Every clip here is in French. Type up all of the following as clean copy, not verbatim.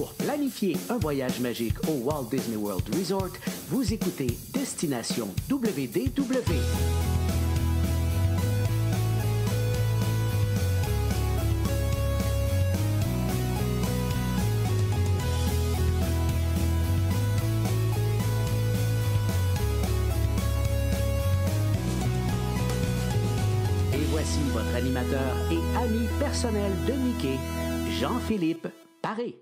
Pour planifier un voyage magique au Walt Disney World Resort, vous écoutez Destination WDW. Voici votre animateur et ami personnel de Mickey, Jean-Philippe Paré.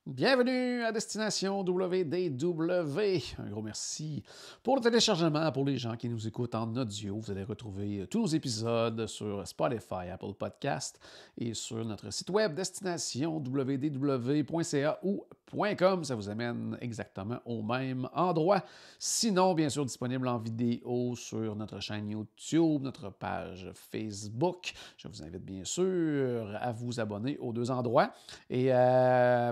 Bienvenue à Destination WDW. Un gros merci pour le téléchargement. Pour les gens qui nous écoutent en audio, vous allez retrouver tous nos épisodes sur Spotify, Apple Podcast et sur notre site web destinationswdw.ca ou .com. Ça vous amène exactement au même endroit. Sinon, bien sûr, disponible en vidéo sur notre chaîne YouTube, notre page Facebook. Je vous invite bien sûr à vous abonner aux deux endroits et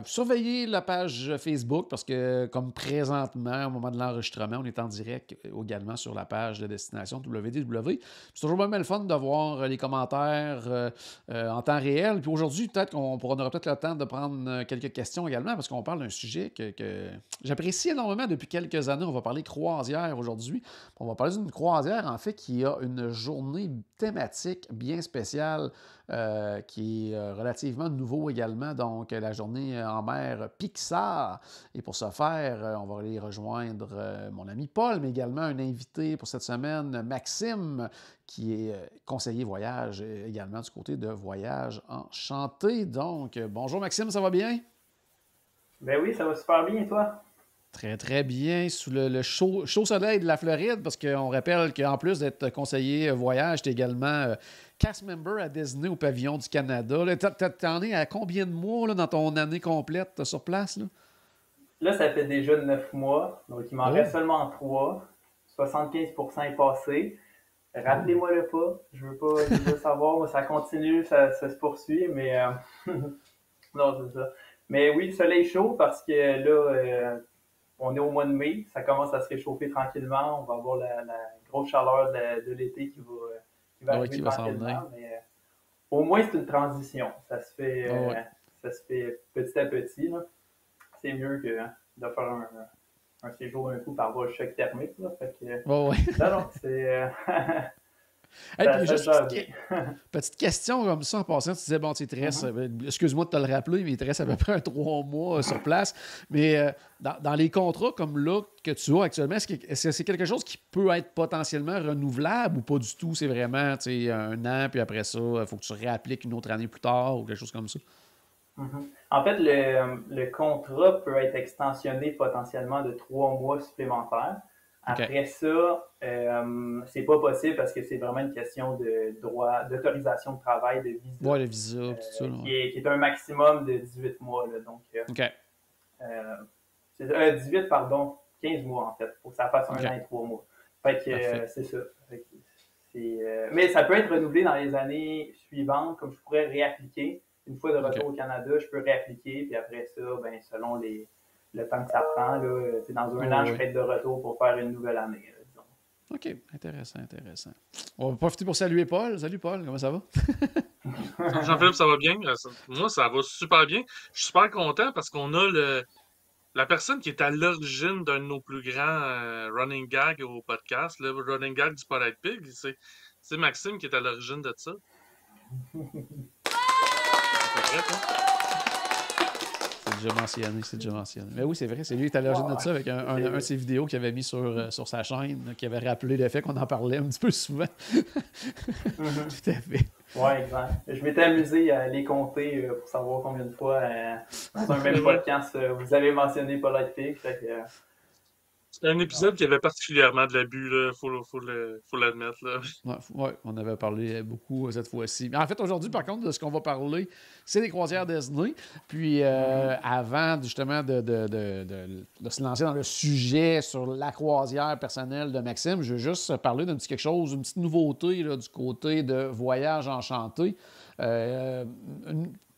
surveiller la page Facebook parce que, comme présentement, au moment de l'enregistrement, on est en direct également sur la page de Destination WDW. C'est toujours bien le fun de voir les commentaires en temps réel. Puis aujourd'hui, peut-être qu'on aura peut-être le temps de prendre quelques questions également parce qu'on parle d'un sujet que j'apprécie énormément depuis quelques années. On va parler croisière aujourd'hui. On va parler d'une croisière, en fait, qui a une journée thématique bien spéciale qui est relativement nouveau également. Donc, la journée en mer Pixar. Et pour ce faire, on va aller rejoindre mon ami Paul, mais également un invité pour cette semaine, Maxime, qui est conseiller voyage également du côté de Voyage Enchanté. Donc, bonjour Maxime, ça va bien? Ben oui, ça va super bien, et toi? Très, très bien. Sous le chaud soleil de la Floride, parce qu'on rappelle qu'en plus d'être conseiller voyage, tu es également cast member à Disney au Pavillon du Canada. T'en es à combien de mois là, dans ton année complète sur place? Là, ça fait déjà 9 mois, donc il m'en reste seulement 3. 75% est passé. Rappelez-moi-le pas, je veux savoir, moi, ça continue, ça se poursuit, mais non, c'est ça. Mais oui, le soleil chaud parce que là, on est au mois de mai, ça commence à se réchauffer tranquillement, on va avoir la grosse chaleur de l'été qui va arriver tranquillement, mais au moins c'est une transition, ça se fait petit à petit, là. C'est mieux que de faire un séjour d'un coup par voie choc thermique, là, fait que non, c'est Hey, juste petite question comme ça en passant, tu disais, bon, il te reste, excuse-moi de te le rappeler, mais il te reste à peu près 3 mois sur place. Mais dans les contrats comme là que tu as actuellement, est-ce que c'est quelque chose qui peut être potentiellement renouvelable ou pas du tout? C'est vraiment 1 an, puis après ça, il faut que tu réappliques une autre année plus tard ou quelque chose comme ça? En fait, le contrat peut être extensionné potentiellement de 3 mois supplémentaires. Après ça, c'est pas possible parce que c'est vraiment une question de droit, d'autorisation de travail, de visa. Oui, le visa, tout ça. Qui est un maximum de 18 mois. Là, donc, 18, pardon, 15 mois en fait, pour que ça fasse 1 an et 3 mois. Fait que c'est ça. Mais ça peut être renouvelé dans les années suivantes, comme je pourrais réappliquer. Une fois de retour au Canada, je peux réappliquer, puis après ça, ben, selon le temps que ça prend, là, dans 1 an, je peux être de retour pour faire une nouvelle année. Là, disons. OK, intéressant. On va profiter pour saluer Paul. Salut Paul, comment ça va? Jean-Philippe, ça va bien? Moi, ça va super bien. Je suis super content parce qu'on a la personne qui est à l'origine d'un de nos plus grands running gags au podcast, le running gag du Polite Pig. C'est Maxime qui est à l'origine de ça. C'est déjà mentionné. Mais oui, c'est vrai, c'est lui qui est à l'origine de ça avec un de ses vidéos qu'il avait mis sur sa chaîne, qui avait rappelé le fait qu'on en parlait un petit peu souvent. Tout à fait. Oui, exact. Je m'étais amusé à les compter pour savoir combien de fois dans un même podcast vous avez mentionné Polite Pig. C'est un épisode qui avait particulièrement de l'abus, il faut l'admettre. Oui, on avait parlé beaucoup cette fois-ci. Mais en fait, aujourd'hui, par contre, de ce qu'on va parler, c'est des croisières Disney. Puis avant justement de se lancer dans le sujet sur la croisière personnelle de Maxime, je veux juste parler d'un petit quelque chose, une petite nouveauté là, du côté de Voyage Enchanté.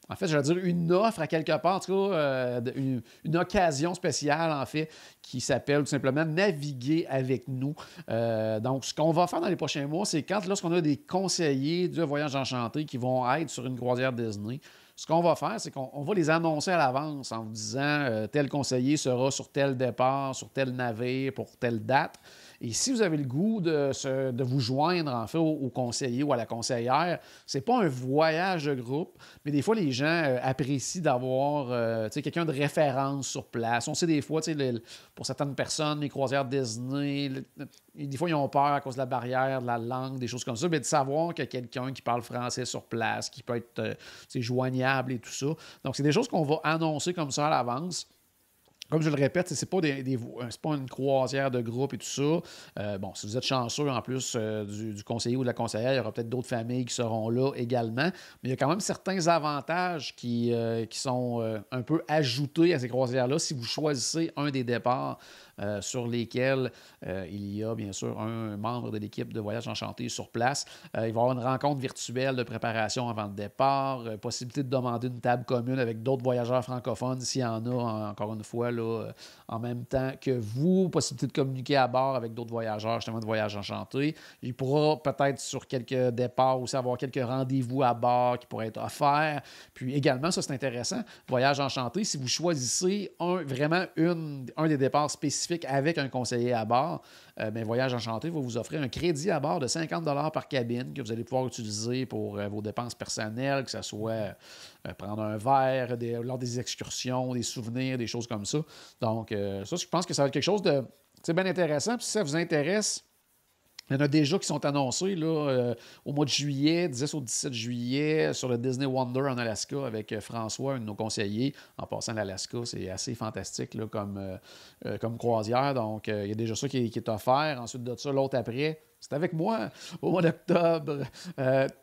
en fait, je vais dire une offre à quelque part, en tout cas, une occasion spéciale, en fait, qui s'appelle tout simplement Naviguer avec nous. Donc, ce qu'on va faire dans les prochains mois, c'est lorsqu'on a des conseillers de Voyage Enchanté qui vont être sur une croisière Disney, ce qu'on va faire, c'est qu'on va les annoncer à l'avance en vous disant tel conseiller sera sur tel départ, sur tel navire, pour telle date. Et si vous avez le goût de vous joindre, en fait, au conseiller ou à la conseillère, c'est pas un voyage de groupe, mais des fois, les gens apprécient d'avoir quelqu'un de référence sur place. On sait des fois, pour certaines personnes, les croisières Disney, des fois, ils ont peur à cause de la barrière, de la langue, des choses comme ça, mais de savoir qu'il y a quelqu'un qui parle français sur place, qui peut être joignable et tout ça. Donc, c'est des choses qu'on va annoncer comme ça à l'avance. Comme je le répète, c'est pas c'est pas une croisière de groupe et tout ça. Bon, si vous êtes chanceux, en plus du conseiller ou de la conseillère, il y aura peut-être d'autres familles qui seront là également. Mais il y a quand même certains avantages qui sont un peu ajoutés à ces croisières-là si vous choisissez un des départs sur lesquels il y a bien sûr un membre de l'équipe de Voyage Enchanté sur place. Il va y avoir une rencontre virtuelle de préparation avant le départ, possibilité de demander une table commune avec d'autres voyageurs francophones s'il y en a, encore une fois, là, en même temps que vous, possibilité de communiquer à bord avec d'autres voyageurs justement de Voyage Enchanté. Il pourra peut-être sur quelques départs aussi avoir quelques rendez-vous à bord qui pourraient être offerts. Puis également, ça c'est intéressant, Voyage Enchanté, si vous choisissez un des départs spécifiques avec un conseiller à bord, Voyage Enchanté va vous offrir un crédit à bord de 50 $ par cabine que vous allez pouvoir utiliser pour vos dépenses personnelles, que ce soit prendre un verre lors des excursions, des souvenirs, des choses comme ça. Donc, ça, je pense que ça va être quelque chose de bien intéressant. Puis si ça vous intéresse, il y en a déjà qui sont annoncés là, au mois de juillet, 10 au 17 juillet, sur le Disney Wonder en Alaska avec François, un de nos conseillers. En passant, l'Alaska, c'est assez fantastique là, comme croisière. Donc, il y a déjà ça qui est offert. Ensuite de ça, l'autre après, c'est avec moi au mois d'octobre.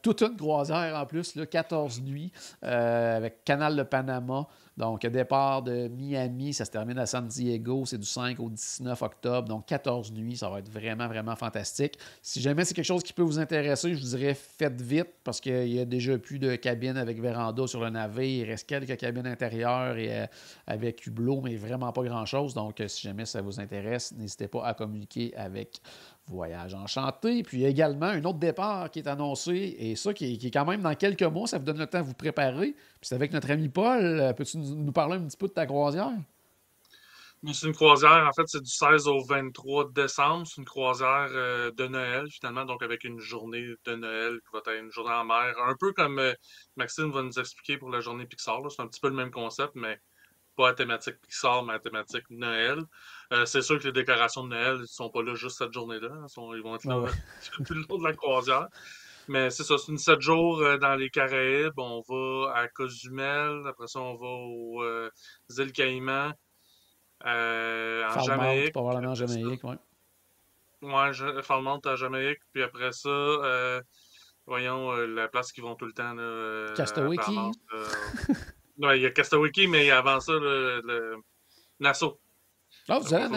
Toute une croisière en plus, là, 14 nuits, avec Canal de Panama. Donc, départ de Miami, ça se termine à San Diego, c'est du 5 au 19 octobre. Donc, 14 nuits, ça va être vraiment, vraiment fantastique. Si jamais c'est quelque chose qui peut vous intéresser, je vous dirais faites vite parce qu'il y a déjà plus de cabines avec véranda sur le navire. Il reste quelques cabines intérieures et avec hublot, mais vraiment pas grand-chose. Donc, si jamais ça vous intéresse, n'hésitez pas à communiquer avec Voyage Enchanté. Puis, il y a également un autre départ qui est annoncé et ça qui est quand même dans quelques mois. Ça vous donne le temps de vous préparer. Puis, c'est avec notre ami Paul. Peux-tu nous parler un petit peu de ta croisière? Mais c'est une croisière, en fait, c'est du 16 au 23 décembre. C'est une croisière de Noël, finalement, donc avec une journée de Noël qui va être une journée en mer. Un peu comme Maxime va nous expliquer pour la journée Pixar. Là. C'est un petit peu le même concept, mais pas à thématique Pixar, mais à thématique Noël. C'est sûr que les décorations de Noël ne sont pas là juste cette journée-là. Ils vont être là tout le long de la croisière. Mais c'est ça, c'est une 7 jours dans les Caraïbes. On va à Cozumel. Après ça, on va aux îles Caïmans. En Jamaïque. Probablement en Jamaïque, oui. Ouais, Falmouth à Jamaïque. Puis après ça, voyons, la place qu'ils vont tout le temps. Là, Castaway Cay. Ouais, il y a Castaway Cay, mais avant ça, le Nassau. Ah, vous allez à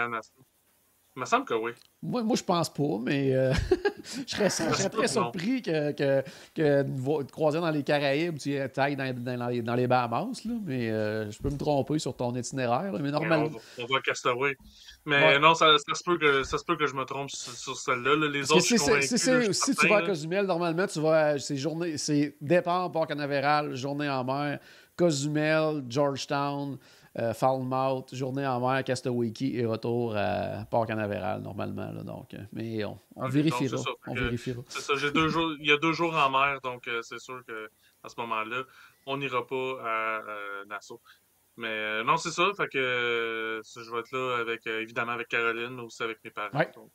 Nassau? Il me semble que oui. Moi je pense pas, mais je serais très surpris que croisière dans les Caraïbes, tu ailles dans les Bahamas, là, mais je peux me tromper sur ton itinéraire, là, mais normalement... On va à Castaway. Mais non, ça se peut que je me trompe sur celle-là. Là. Les autres, si tu vas à Cozumel, normalement, tu vas c'est départ, Port-Canaveral, journée en mer, Cozumel, Georgetown, Falmouth, journée en mer, Castaway Cay et retour à Port-Canaveral, normalement. Là, donc, mais on vérifiera. C'est ça, il y a 2 jours en mer, donc c'est sûr qu'à ce moment-là, on n'ira pas à Nassau. Mais non, c'est ça, fait que je vais être là évidemment avec Caroline, mais aussi avec mes parents. Ouais. Donc,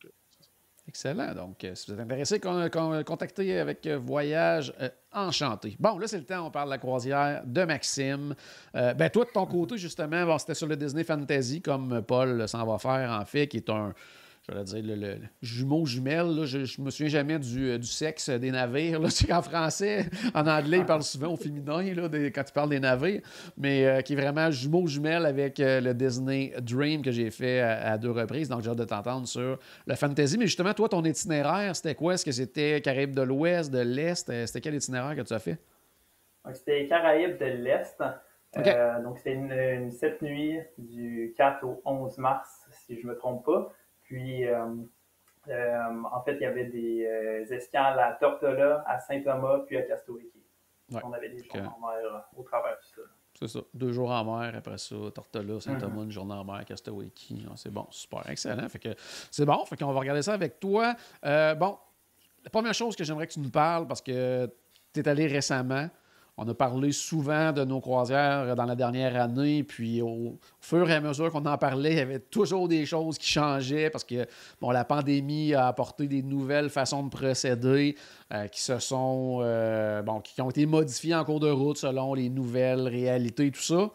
excellent. Donc, si vous êtes intéressé, contactez avec Voyage Enchanté. Bon, là, c'est le temps, on parle de la croisière de Maxime. Toi, de ton côté, justement, c'était sur le Disney Fantasy, comme Paul s'en va faire, en fait, qui est je vais dire, le jumeau-jumelle. Là, je me souviens jamais du sexe des navires. Là. En français, en anglais, ils parlent souvent au féminin là, quand ils parlent des navires, mais qui est vraiment jumeau-jumelle avec le Disney Dream que j'ai fait à 2 reprises. Donc, j'ai hâte de t'entendre sur le fantasy. Mais justement, toi, ton itinéraire, c'était quoi? Est-ce que c'était Caraïbes de l'Ouest, de l'Est? C'était quel itinéraire que tu as fait? Donc, c'était les Caraïbes de l'Est. OK. Donc, c'était une 7 nuits du 4 au 11 mars, si je ne me trompe pas. Puis, en fait, il y avait des escales à Tortola, à Saint-Thomas, puis à Castaway Cay. Ouais. On avait des journées en mer au travers de tout ça. C'est ça. 2 jours en mer, après ça, Tortola, Saint-Thomas, une journée en mer, Castaway Cay. C'est bon, super, excellent. Fait que c'est bon, fait qu'on va regarder ça avec toi. Bon, la première chose que j'aimerais que tu nous parles, parce que tu es allé récemment, on a parlé souvent de nos croisières dans la dernière année, puis au fur et à mesure qu'on en parlait, il y avait toujours des choses qui changeaient parce que bon, la pandémie a apporté des nouvelles façons de procéder qui se sont qui ont été modifiées en cours de route selon les nouvelles réalités et tout ça.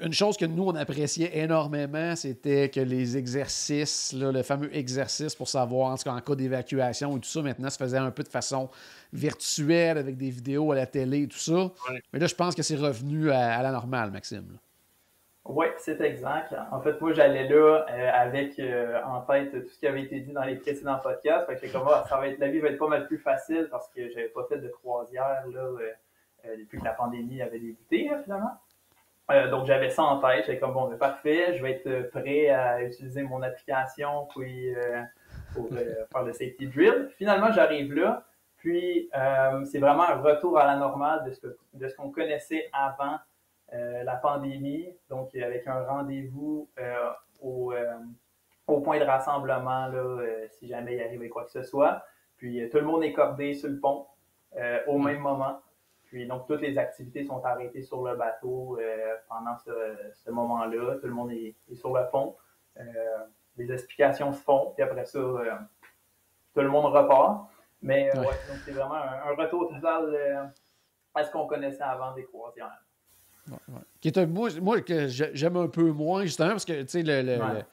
Une chose que nous, on appréciait énormément, c'était que les exercices, là, le fameux exercice pour savoir, en tout cas en cas d'évacuation et tout ça, maintenant, se faisait un peu de façon virtuelle avec des vidéos à la télé et tout ça. Ouais. Mais là, je pense que c'est revenu à la normale, Maxime. Oui, c'est exact. En fait, moi, j'allais là avec en tête tout ce qui avait été dit dans les précédents podcasts. Fait que comme la vie va être pas mal plus facile parce que j'avais pas fait de croisière là, depuis que la pandémie avait débuté, là, finalement. Donc, j'avais ça en tête. J'étais comme, bon, parfait, je vais être prêt à utiliser mon application puis, pour faire le safety drill. Finalement, j'arrive là. Puis, c'est vraiment un retour à la normale de ce qu'on connaissait avant la pandémie. Donc, avec un rendez-vous au point de rassemblement, là, si jamais il arrivait quoi que ce soit. Puis, tout le monde est cordé sur le pont au même moment. Puis donc, toutes les activités sont arrêtées sur le bateau pendant ce moment-là. Tout le monde est sur le pont. Les explications se font. Puis après ça, tout le monde repart. Mais ouais, donc c'est vraiment un retour total à ce qu'on connaissait avant des croisières. Qui est moi que j'aime un peu moins, justement, parce que, tu sais,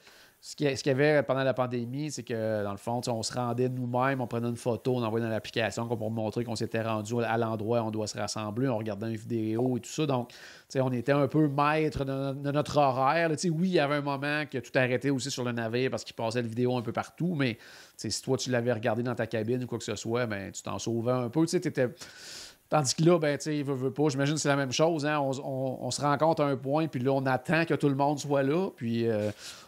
ce qu'il y avait pendant la pandémie, c'est que, dans le fond, on se rendait nous-mêmes, on prenait une photo, on envoyait dans l'application pour montrer qu'on s'était rendu à l'endroit où on doit se rassembler, on regardait une vidéo et tout ça. Donc, on était un peu maître de notre horaire. Là, oui, il y avait un moment que tout arrêtait aussi sur le navire parce qu'il passait la vidéo un peu partout, mais si toi, tu l'avais regardé dans ta cabine ou quoi que ce soit, ben, tu t'en sauvais un peu. Tu étais... Tandis que là, ben, tu sais, veut pas. J'imagine que c'est la même chose. Hein? On se rencontre à un point, puis là, on attend que tout le monde soit là. Puis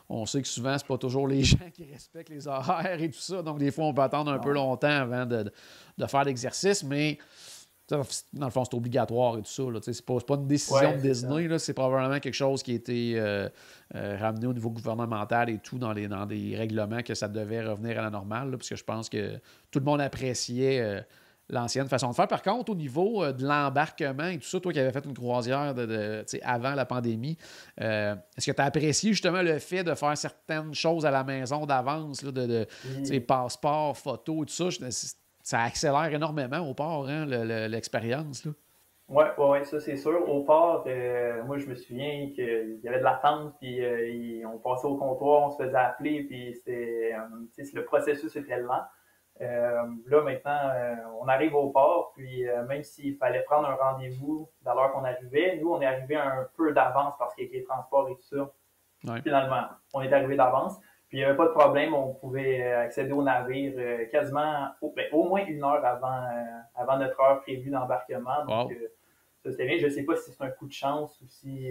on sait que souvent, c'est pas toujours les gens qui respectent les horaires et tout ça. Donc, des fois, on peut attendre un peu longtemps avant de faire l'exercice. Mais, dans le fond, c'est obligatoire et tout ça. Là, c'est pas une décision de Disney. Là, c'est probablement quelque chose qui a été ramené au niveau gouvernemental et tout dans des règlements que ça devait revenir à la normale. Là, parce que je pense que tout le monde appréciait... l'ancienne façon de faire. Par contre, au niveau de l'embarquement et tout ça, toi qui avais fait une croisière avant la pandémie, est-ce que tu as apprécié justement le fait de faire certaines choses à la maison d'avance, là, passeport, photo et tout ça? Ça accélère énormément au port, hein, l'expérience. Oui, ça c'est sûr. Au port, moi je me souviens qu'il y avait de l'attente, puis on passait au comptoir, on se faisait appeler, puis le processus était lent. Là, maintenant, on arrive au port, puis même s'il fallait prendre un rendez-vous dans l'heure qu'on arrivait, nous, on est arrivé un peu d'avance parce qu'avec les transports et tout ça, finalement, on est arrivé d'avance. Puis il n'y avait pas de problème, on pouvait accéder au navire quasiment au moins 1 heure avant notre heure prévue d'embarquement. Donc, ça, c'était bien. Je ne sais pas si c'est un coup de chance ou si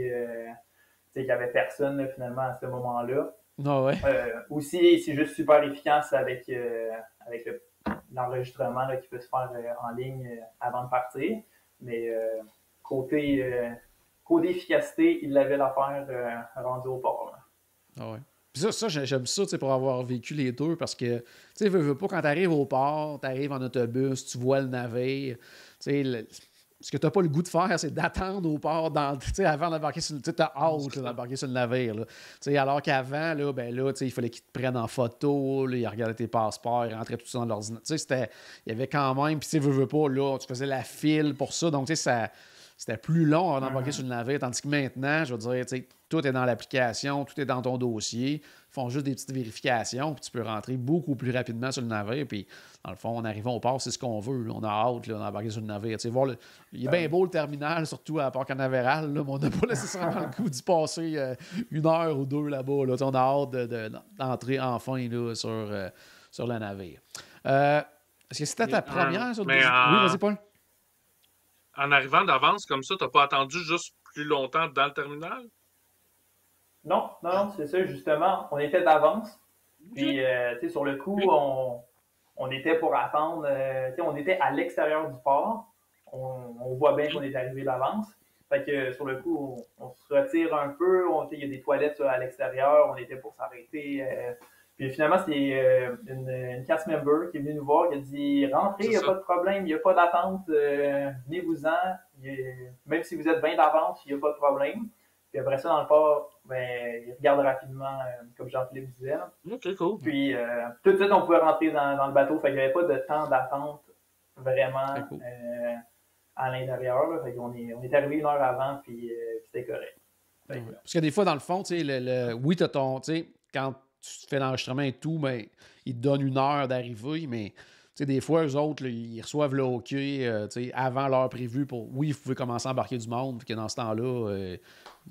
qu'il n'y avait personne là, finalement à ce moment-là. Ou si c'est juste super efficace avec l'enregistrement là, qui peut se faire en ligne avant de partir. Mais côté efficacité, il avait l'affaire rendue au port. Puis ça, j'aime ça pour avoir vécu les deux parce que, tu sais, veux pas, quand tu arrives au port, tu arrives en autobus, tu vois le navire, tu sais, ce que tu n'as pas le goût de faire, c'est d'attendre au port avant d'embarquer sur le navire. Tu as hâte d'embarquer sur le navire. Là. Alors qu'avant, là, il fallait qu'ils te prennent en photo, là, ils regardaient tes passeports, ils rentraient tout ça dans l'ordinateur. Il y avait quand même, puis veux pas, là, tu faisais la file pour ça. Donc, c'était plus long avant d'embarquer sur le navire. Tandis que maintenant, je veux dire, tout est dans l'application, tout est dans ton dossier. Ils font juste des petites vérifications, puis tu peux rentrer beaucoup plus rapidement sur le navire. Puis, dans le fond, en arrivant au port, c'est ce qu'on veut. Là. On a hâte d'embarquer sur le navire. Il est bien beau le terminal, surtout à Port-Canaveral, mais on n'a pas nécessairement le coup d'y passer 1 heure ou 2 là-bas. Là. On a hâte d'entrer enfin là, sur le navire. Est-ce que c'était ta première? Oui, vas-y, Paul. en arrivant d'avance comme ça, t'as pas attendu juste plus longtemps dans le terminal? Non, non, non, c'est ça, justement. On était d'avance. Puis, Ok. tu sais, sur le coup, on était pour attendre. Tu sais, on était à l'extérieur du port. On voit bien qu'on est arrivé d'avance. Fait que sur le coup, on se retire un peu. Il y a des toilettes à l'extérieur. On était pour s'arrêter. Puis finalement, c'est une cast member qui est venue nous voir, qui a dit rentrez, il C'est n'y a ça. pas de problème, il n'y a pas d'attente, venez-vous-en. Même si vous êtes bien d'avance, il n'y a pas de problème. Puis après ça, dans le port, ben, il regarde rapidement, comme Jean-Philippe disait. Là. Ok, cool. Puis tout de suite, on pouvait rentrer dans le bateau. Fait qu'il n'y avait pas de temps d'attente vraiment Très cool. à l'intérieur. Là. Fait qu'on est arrivé 1 heure avant, puis c'était correct. Ouais. Parce que des fois, dans le fond, tu sais, oui, t'as ton. Tu sais, quand tu fais l'enregistrement et tout, ben, ils te donnent 1 heure d'arrivée, mais tu sais, des fois, eux autres, là, ils reçoivent le hockey tu sais, avant l'heure prévue pour. Oui, vous pouvez commencer à embarquer du monde, puis que dans ce temps-là, tu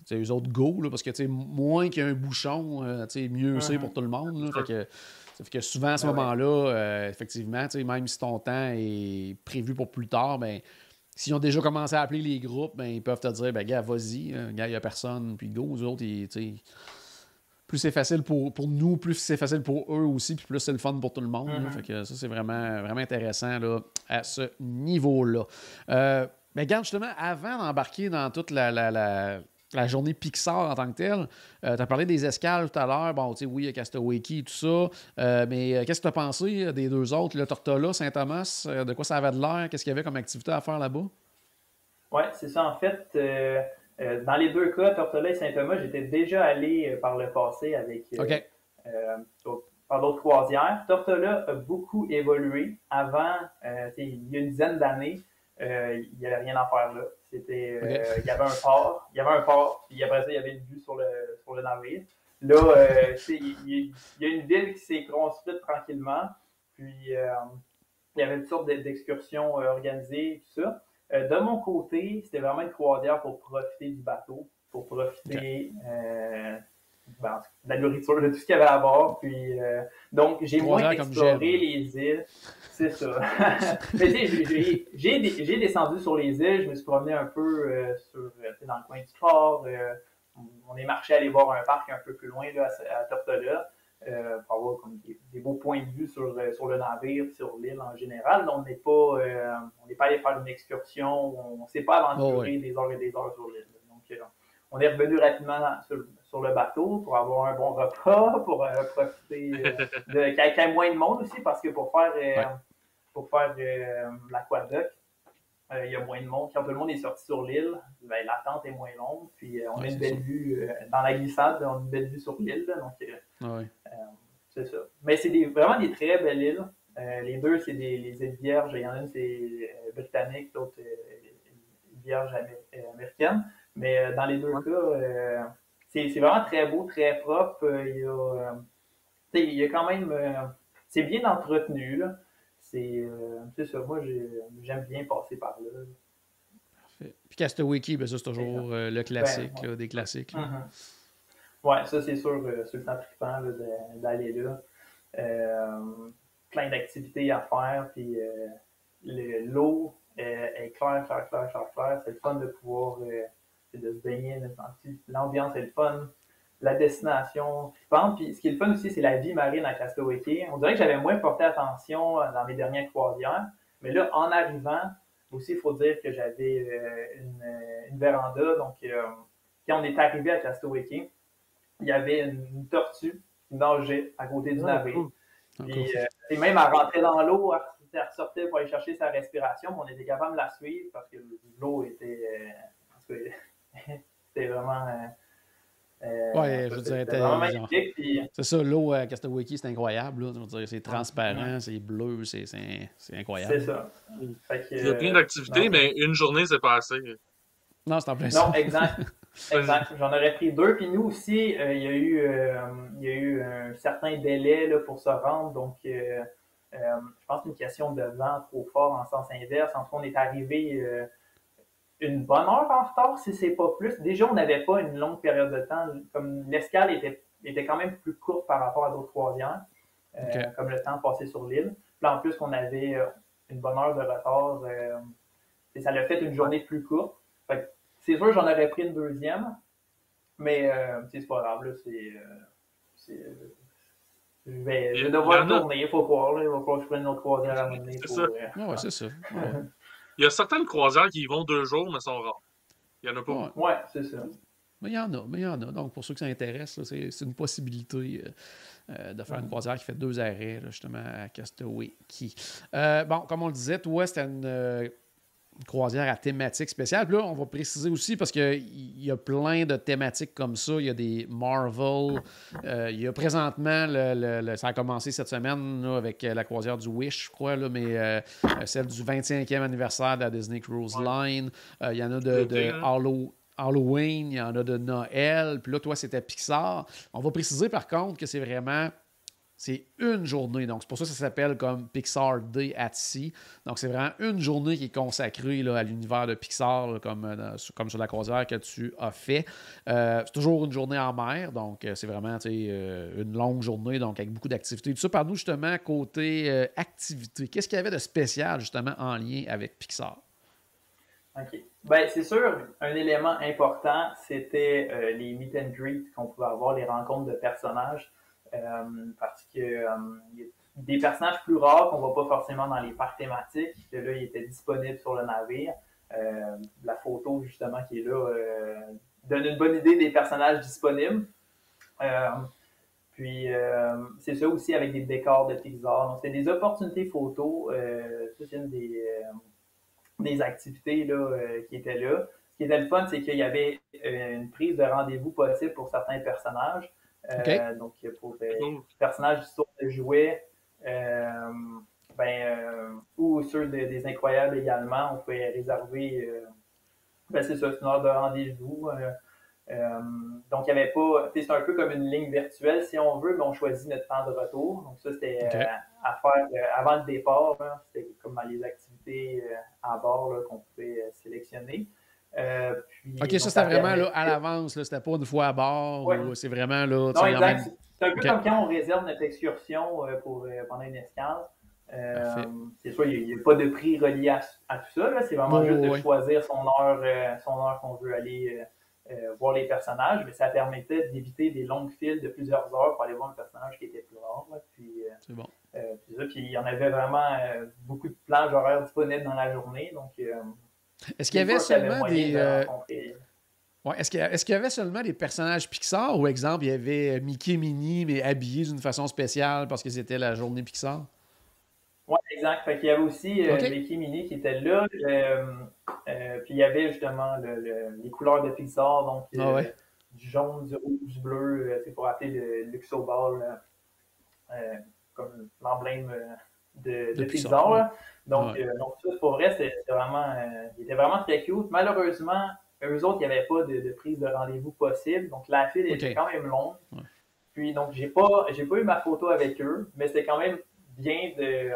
sais, eux autres, go, là, parce que tu sais, moins qu'il y a un bouchon, tu sais, mieux c'est pour tout le monde. Là, ça fait que souvent, à ce moment-là, effectivement, tu sais, même si ton temps est prévu pour plus tard, ben. S'ils ont déjà commencé à appeler les groupes, ben, ils peuvent te dire, ben, gars, vas-y, gars, il n'y a personne, puis go, eux autres, plus c'est facile pour nous, plus c'est facile pour eux aussi, puis plus c'est le fun pour tout le monde. Là. Fait que ça, c'est vraiment, vraiment intéressant là, à ce niveau-là. Mais regarde, justement, avant d'embarquer dans toute la journée Pixar en tant que telle, tu as parlé des escales tout à l'heure. Bon, tu sais, oui, il y a Castaway Cay et tout ça. Mais qu'est-ce que tu as pensé des deux autres, le Tortola, Saint-Thomas? De quoi ça avait de l'air? Qu'est-ce qu'il y avait comme activité à faire là-bas? Oui, c'est ça. En fait, dans les deux cas, Tortola et Saint-Thomas, j'étais déjà allé par le passé avec OK. euh, par d'autres croisières. Tortola a beaucoup évolué. Avant, il y a une dizaine d'années, il n'y avait rien à faire là. C'était, OK. il y avait un port, puis après ça, il y avait une vue sur le navire. Là, il y a une ville qui s'est construite tranquillement, puis il y avait toutes sortes d'excursions organisées, tout ça. De mon côté, c'était vraiment une croisière pour profiter du bateau, pour profiter de la nourriture, de tout ce qu'il y avait à bord. Puis, donc, j'ai moins Croisière comme exploré j'aime. les îles. C'est ça. Mais tu sais, j'ai descendu sur les îles, je me suis promené un peu dans le coin du port. On est marché aller voir un parc un peu plus loin là, à Tortola. Pour avoir comme des beaux points de vue sur le navire, sur l'île en général. On n'est pas allé faire une excursion, on ne s'est pas aventuré des heures et des heures sur l'île. Donc, on est revenu rapidement sur le bateau pour avoir un bon repas, pour profiter qu'il y ait moins de monde aussi, parce que pour faire l'aquadoc, il y a moins de monde. Quand tout le monde est sorti sur l'île, ben, l'attente est moins longue. Puis on a une belle vue dans la glissade, on a une belle vue sur l'île. Donc, c'est ça. Mais c'est vraiment des très belles îles. Les deux, c'est les îles Vierges. Il y en a une, c'est britannique, l'autre, Vierge américaine. Mais dans les deux cas, c'est vraiment très beau, très propre. Il y a quand même. C'est bien entretenu. Là. C'est ça. Moi, j'aime bien passer par là. Parfait. Puis Castaway Cay, ben ça, c'est toujours le classique, Ben, ouais. là, des classiques. Là. Ouais, ça, c'est sûr, sur le temps trippant d'aller là. Plein d'activités à faire, puis l'eau est claire, claire, claire, claire, claire. C'est le fun de pouvoir de se baigner. L'ambiance est le fun. La destination trippante. Puis ce qui est le fun aussi, c'est la vie marine à Castaway Cay. On dirait que j'avais moins porté attention dans mes dernières croisières. Mais là, en arrivant, aussi, il faut dire que j'avais une véranda. Donc, quand on est arrivé à Castaway Cay, il y avait une tortue qui nageait à côté du navire. Puis, même elle rentrait dans l'eau, elle ressortait pour aller chercher sa respiration, mais on était capable de la suivre parce que l'eau était. C'était vraiment. Ouais, je veux dire, c'était vraiment magnifique. Puis, c'est ça, l'eau à Castaway Cay, c'est incroyable. Là. Je veux dire, c'est transparent, c'est bleu, c'est incroyable. C'est ça. Il y a plein d'activités, mais une journée, c'est pas assez. Non, c'est en plein ça. Non, exact. Exact. J'en aurais pris 2. Puis nous aussi, il y a eu un certain délai là, pour se rendre. Donc, je pense que c'est une question de vent trop fort en sens inverse. En tout cas, on est arrivé une bonne heure en retard, si c'est pas plus. Déjà, on n'avait pas une longue période de temps. Comme l'escale était quand même plus courte par rapport à d'autres croisières, comme le temps passé sur l'île. Puis en plus, qu'on avait une bonne heure de retard ça l'a fait une journée plus courte. Fait que c'est sûr que j'en aurais pris une deuxième, mais c'est pas grave, là, je vais devoir tourner, il faut croire, là, il va falloir que je prenne une autre croisière à un moment donné. C'est ça. Ouais, c'est ça. Ouais. Il y a certaines croisières qui y vont 2 jours, mais sont rares. Il y en a pas. Ouais, c'est ça. Mais il y en a. Donc, pour ceux qui s'intéressent, c'est une possibilité de faire une croisière qui fait 2 arrêts, là, justement, à Castaway Cay. Bon, comme on le disait, toi, c'était une croisière à thématique spéciale. Puis là, on va préciser aussi, parce qu'il y a plein de thématiques comme ça. Il y a des Marvel. Il y a présentement, ça a commencé cette semaine là, avec la croisière du Wish, je crois, là, mais celle du 25e anniversaire de la Disney Cruise Line. Il y en a de Halloween, il y en a de Noël. Puis là, toi, c'était Pixar. On va préciser, par contre, que c'est une journée. Donc, c'est pour ça que ça s'appelle comme Pixar Day at Sea. Donc, c'est vraiment une journée qui est consacrée là, à l'univers de Pixar, là, comme sur la croisière que tu as fait. C'est toujours une journée en mer. Donc, c'est vraiment une longue journée, donc avec beaucoup d'activités. Tout ça, par nous, justement, côté activité. Qu'est-ce qu'il y avait de spécial, justement, en lien avec Pixar? OK. Ben, c'est sûr, un élément important, c'était les meet and greet qu'on pouvait avoir, les rencontres de personnages. Parce que y a des personnages plus rares qu'on ne voit pas forcément dans les parcs thématiques, que là, ils étaient disponibles sur le navire. La photo, justement, qui est là, donne une bonne idée des personnages disponibles. Puis, c'est ça aussi avec des décors de Pixar. Donc, c'est des opportunités photos. Ça, c'est une des activités là, qui étaient là. Ce qui était le fun, c'est qu'il y avait une prise de rendez-vous possible pour certains personnages. Donc, pour des personnages d'histoire de jouets, ou ceux des Incroyables également, on pouvait réserver, c'est ça, c'est une heure de rendez-vous. Donc, il n'y avait pas, c'est un peu comme une ligne virtuelle si on veut, mais on choisit notre temps de retour. Donc, ça, c'était à faire avant le départ. Hein, c'était comme dans les activités à bord là, qu'on pouvait sélectionner. Puis, OK, ça, c'était vraiment là, à l'avance. C'était pas une fois à bord. Ouais. Ou c'est vraiment là. Non, exact. C'est un peu comme quand on réserve notre excursion pendant une escale. C'est sûr, il n'y a pas de prix relié à tout ça. Là. C'est vraiment juste de choisir son heure qu'on veut aller voir les personnages. Mais ça permettait d'éviter des longues files de plusieurs heures pour aller voir un personnage qui était plus rare. Là. Puis, c'est bon. Puis il y en avait vraiment beaucoup de plages horaires disponibles dans la journée. Donc, est-ce qu'il y avait seulement est-ce qu'il y avait seulement des personnages Pixar ou, exemple, il y avait Mickey et Minnie, mais habillés d'une façon spéciale parce que c'était la journée Pixar? Oui, exact. Fait qu'il y avait aussi Mickey et Minnie qui étaient là. Puis il y avait justement les couleurs de Pixar, donc du jaune, du rouge, du bleu, pour appeler le Luxoball, comme l'emblème de Pixar. Là. Donc, ça, pour vrai, c'était vraiment, il était vraiment très cute. Malheureusement, eux autres, il n'y avait pas de prise de rendez-vous possible. Donc, la file était quand même longue. Ouais. Puis, donc, j'ai pas eu ma photo avec eux, mais c'était quand même bien de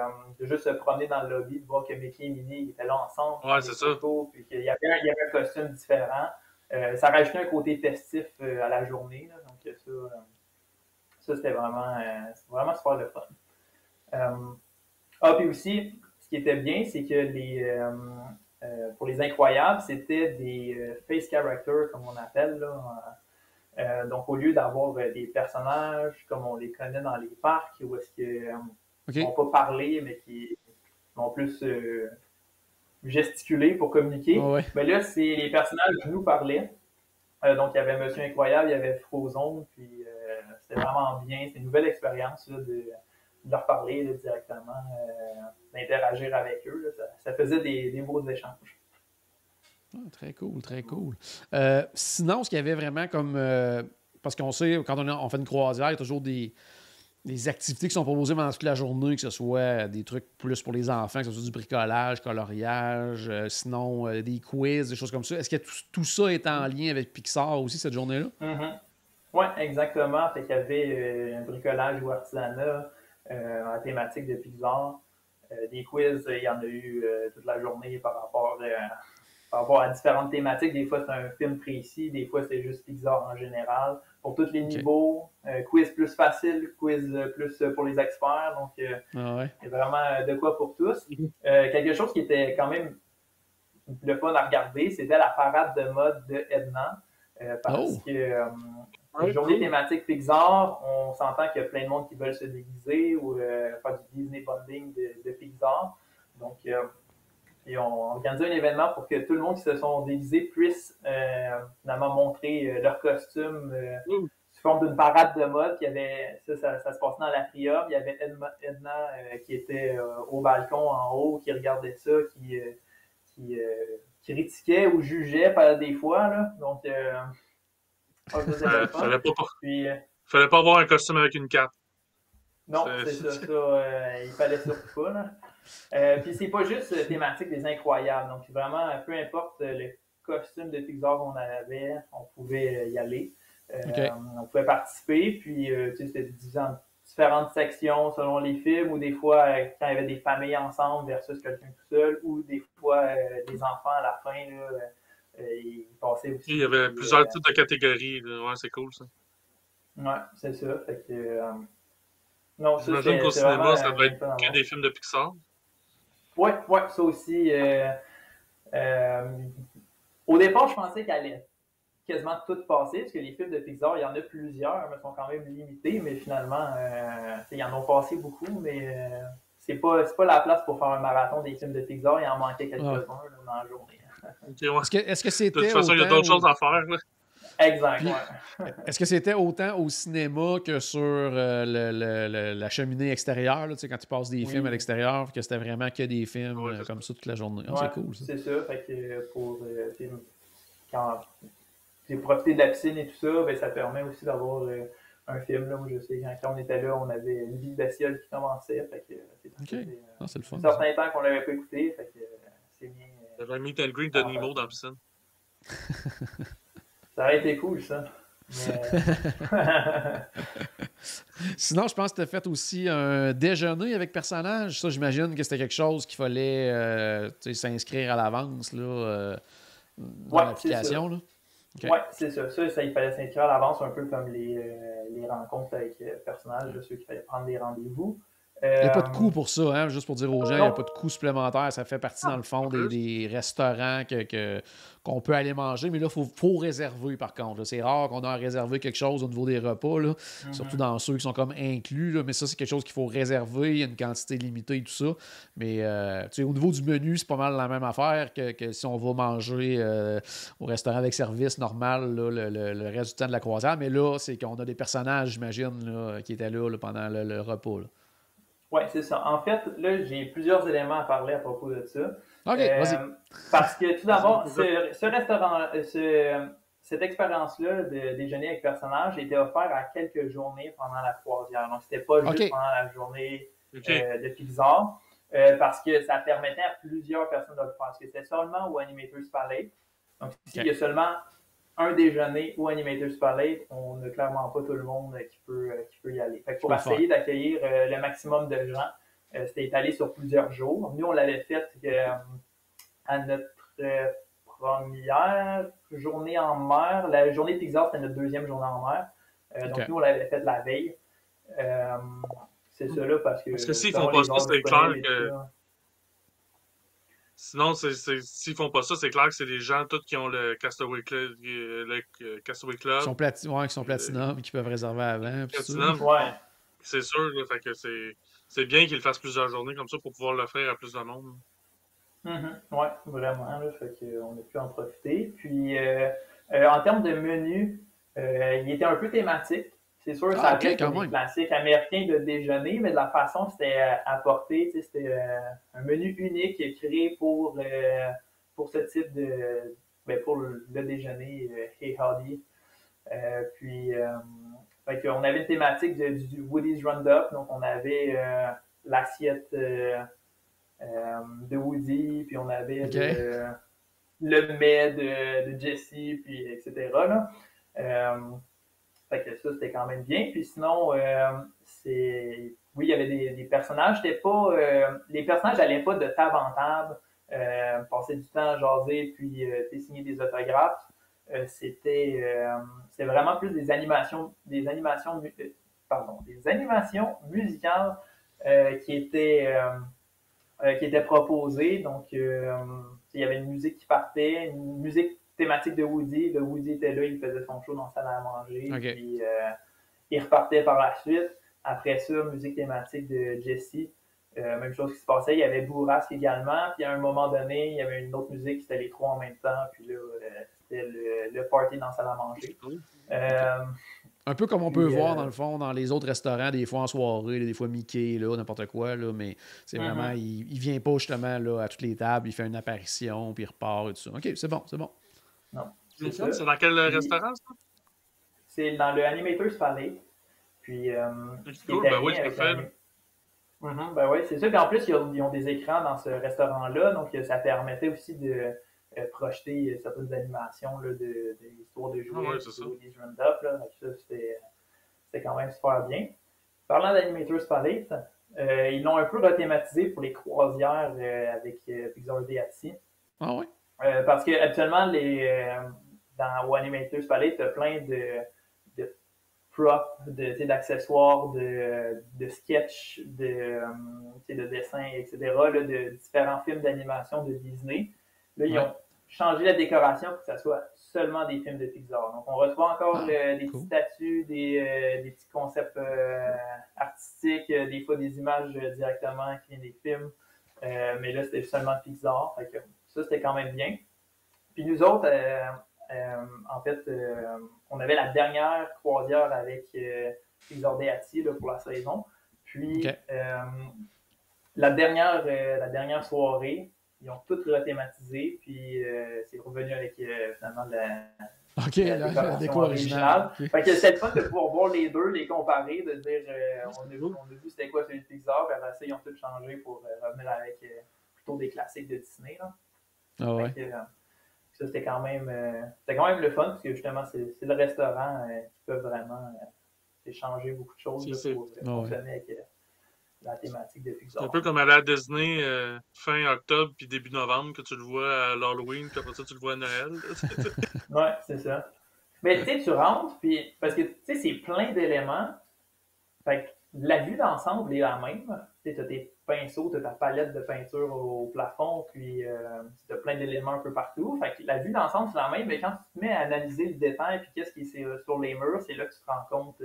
juste se promener dans le lobby, de voir que Mickey et Minnie étaient là ensemble. Ouais, c'est ça. Puis qu'il y avait un costume différent. Ça rajoutait un côté festif à la journée. Là. Donc, ça c'était vraiment super le fun. Puis aussi, ce qui était bien, c'est que pour les Incroyables, c'était des face characters, comme on appelle. Là. Donc, au lieu d'avoir des personnages comme on les connaît dans les parcs, où est-ce qu'ils n'ont pas parlé, mais qui vont plus gesticuler pour communiquer, mais là, c'est les personnages qui nous parlaient. Donc, il y avait Monsieur Incroyable, il y avait Frozone, puis c'était vraiment bien. C'était une nouvelle expérience là, de leur parler là, directement, d'interagir avec eux. Là. Ça faisait des beaux échanges. Très cool, très cool. Sinon, ce qu'il y avait vraiment comme... parce qu'on sait, quand on fait une croisière, il y a toujours des activités qui sont proposées pendant toute la journée, que ce soit des trucs plus pour les enfants, que ce soit du bricolage, coloriage, sinon des quiz, des choses comme ça. Est-ce que tout ça est en lien avec Pixar aussi, cette journée-là? Mm-hmm. Oui, exactement. Fait qu'il y avait un bricolage ou artisanat en thématique de Pixar. Des quiz, il y en a eu toute la journée par rapport à différentes thématiques. Des fois, c'est un film précis, des fois, c'est juste Pixar en général. Pour tous les niveaux, quiz plus facile, quiz plus pour les experts. Donc, il y a vraiment de quoi pour tous. Quelque chose qui était quand même le fun à regarder, c'était la parade de mode de Edna. Parce que les journées thématiques Pixar, on s'entend qu'il y a plein de monde qui veulent se déguiser ou faire du Disney bonding de Pixar. Donc, et on organisait un événement pour que tout le monde qui se sont déguisés puisse finalement montrer leur costume sous forme d'une parade de mode. Ça se passait dans l'Atrium. Il y avait Edna qui était au balcon en haut, qui regardait ça, qui critiquait ou jugeait des fois. Là. Donc, fallait pas avoir un costume avec une cape. Non, c'est ça. Il fallait surtout pas. Puis c'est pas juste thématique des incroyables. Donc vraiment, peu importe le costume de Pixar qu'on avait, on pouvait y aller. On pouvait participer. Puis c'était divisé en différentes sections selon les films, ou des fois quand il y avait des familles ensemble versus quelqu'un tout seul, ou des fois des enfants à la fin. Ils passaient aussi. Il y avait plusieurs types de catégories. Ouais, c'est cool ça. Ouais, c'est ça. Fait que, non, j'imagine qu'au cinéma, ça devait être que des films de Pixar. Ouais, ça aussi. Au départ, je pensais qu'elle allait quasiment tout passer, parce que les films de Pixar, il y en a plusieurs, mais sont quand même limités, mais finalement, ils en ont passé beaucoup, mais c'est pas la place pour faire un marathon des films de Pixar, il en manquait quelques-uns dans la journée. Est-ce que c'était de toute façon, il y a d'autres choses à faire. Là. Exact, Est-ce que c'était autant au cinéma que sur la cheminée extérieure, là, quand tu passes des films à l'extérieur, que c'était vraiment que des films comme ça toute la journée? C'est cool, ça. C'est ça. Fait que pour quand j'ai profité de la piscine et tout ça, ben, ça permet aussi d'avoir un film. Là, où je sais, quand on était là, on avait une vie de bestiole qui commençait. Fait que c'est le fun. Un certain temps qu'on l'avait pas écouté. Fait que c'est bien. Il y avait un meet and greet de Nemo dans la piscine. Ça aurait été cool, ça. Sinon, je pense que tu as fait aussi un déjeuner avec personnages. Ça, j'imagine que c'était quelque chose qu'il fallait s'inscrire à l'avance là, dans l'application. Oui, c'est ça. Ça, il fallait s'inscrire à l'avance, un peu comme les rencontres avec personnages, ceux qui fallait prendre des rendez-vous. Il n'y a pas de coût pour ça, hein? Juste pour dire aux gens, il n'y a pas de coût supplémentaire. Ça fait partie, dans le fond, des restaurants qu'on peut aller manger. Mais là, il faut réserver, par contre. C'est rare qu'on a réservé quelque chose au niveau des repas, là. Surtout dans ceux qui sont comme inclus. Là. Mais ça, c'est quelque chose qu'il faut réserver. Il y a une quantité limitée et tout ça. Mais au niveau du menu, c'est pas mal la même affaire que si on va manger au restaurant avec service normal là, le reste du temps de la croisière. Mais là, c'est qu'on a des personnages, j'imagine, là, qui étaient là pendant le repas. Là. Oui, c'est ça. En fait, là, j'ai plusieurs éléments à parler à propos de ça. OK, vas-y. Parce que tout d'abord, ce restaurant, cette expérience-là de déjeuner avec personnages était offerte à quelques journées pendant la croisière. Donc, c'était pas juste pendant la journée de Pixar. Parce que ça permettait à plusieurs personnes de le faire. Parce que c'était seulement au Animators Palais. Donc, s'il y a seulement un déjeuner ou Animators Palais, on n'a clairement pas tout le monde qui peut y aller. Fait que pour essayer d'accueillir le maximum de gens, c'était étalé sur plusieurs jours. Nous, on l'avait fait à notre première journée en mer. La journée de Pixar, c'était notre deuxième journée en mer. Donc, nous, on l'avait fait la veille. C'est ça là parce que... Parce que s'ils font pas ça, c'est clair que... Sinon, s'ils font pas ça, c'est clair que c'est des gens tous qui ont le Castaway Club. Qui sont Platinum, qui peuvent réserver avant. Platinum, c'est sûr. Là, fait que c'est bien qu'ils le fassent plusieurs journées comme ça pour pouvoir l'offrir à plus de monde. Oui, vraiment. Là, fait qu'on a pu en profiter. Puis, en termes de menu, il était un peu thématique. C'est sûr, ça avait des classiques américains de déjeuner, mais de la façon que c'était apporté, c'était un menu unique créé pour ce type de... pour le déjeuner Hey Howdy. Puis, on avait une thématique du Woody's Roundup, donc on avait l'assiette de Woody, puis on avait le mets de Jesse, puis etc. Là. Fait que ça, c'était quand même bien. Puis sinon, oui, il y avait des personnages. C'était pas... les personnages n'allaient pas de table en table, passer du temps à jaser, puis signer des autographes. C'était vraiment plus des animations musicales qui étaient proposées. Donc, il y avait une musique qui partait, une musique thématique de Woody. Le Woody était là, il faisait son show dans la salle à manger. OK. Puis il repartait par la suite. Après ça, musique thématique de Jesse. Même chose qui se passait. Il y avait Bourrasque également. Puis à un moment donné, il y avait une autre musique, c'était les trois en même temps. Puis là, c'était le party dans la salle à manger. Un peu comme on peut voir, dans le fond, dans les autres restaurants, des fois en soirée, des fois Mickey, là, n'importe quoi, là, mais c'est vraiment, il vient pas justement là, à toutes les tables, il fait une apparition, puis il repart et tout ça. OK, c'est bon, c'est bon. Non, c'est dans quel restaurant, ça? C'est dans le Animator's Palais. Puis, cool, ben oui, c'est fait. Ben oui, c'est ça. Puis en plus, ils ont des écrans dans ce restaurant-là, donc ça permettait aussi de projeter certaines animations là, des histoires de jouets, des round-up. Ça, c'était quand même super bien. Parlant d'Animator's Palette, ils l'ont un peu rethématisé pour les croisières avec Pixar DHC. Ah oui? Parce que habituellement, dans Animator's Palette, tu as plein de props, d'accessoires, de sketchs, de dessins, etc., là, de différents films d'animation de Disney. Là, ils ont changé la décoration pour que ça soit seulement des films de Pixar. Donc, on reçoit encore des petites statues, des petits concepts artistiques, des fois des images directement qui viennent des films. Mais là, c'était seulement Pixar. Fait que ça, c'était quand même bien. Puis nous autres, en fait, on avait la dernière croisière avec Pixar DHC pour la saison. Puis, la dernière soirée, ils ont tout rethématisé, puis c'est revenu avec finalement la déco originale. Fait que c'était le fun de pouvoir voir les deux, les comparer, de dire on a vu c'était quoi celui de Pixar, puis après ça, ils ont tout changé pour revenir avec plutôt des classiques de Disney. Là. Ah ouais. Ça, c'était quand même le fun, parce que justement, c'est le restaurant qui peut vraiment changer beaucoup de choses pour fonctionner avec la thématique de Pixar. C'est un peu comme aller à Disney fin octobre puis début novembre, que tu le vois à l'Halloween, puis après ça, tu le vois à Noël. Ouais, c'est ça. Mais tu sais, tu rentres, puis parce que tu sais, c'est plein d'éléments. Fait que la vue d'ensemble est la même. Tu sais, t'as tes pinceaux, t'as ta palette de peinture au plafond, puis t'as plein d'éléments un peu partout. Fait que la vue d'ensemble, c'est la même, mais quand tu te mets à analyser le détail puis qu'est-ce qui est sur les murs, c'est là que tu te rends compte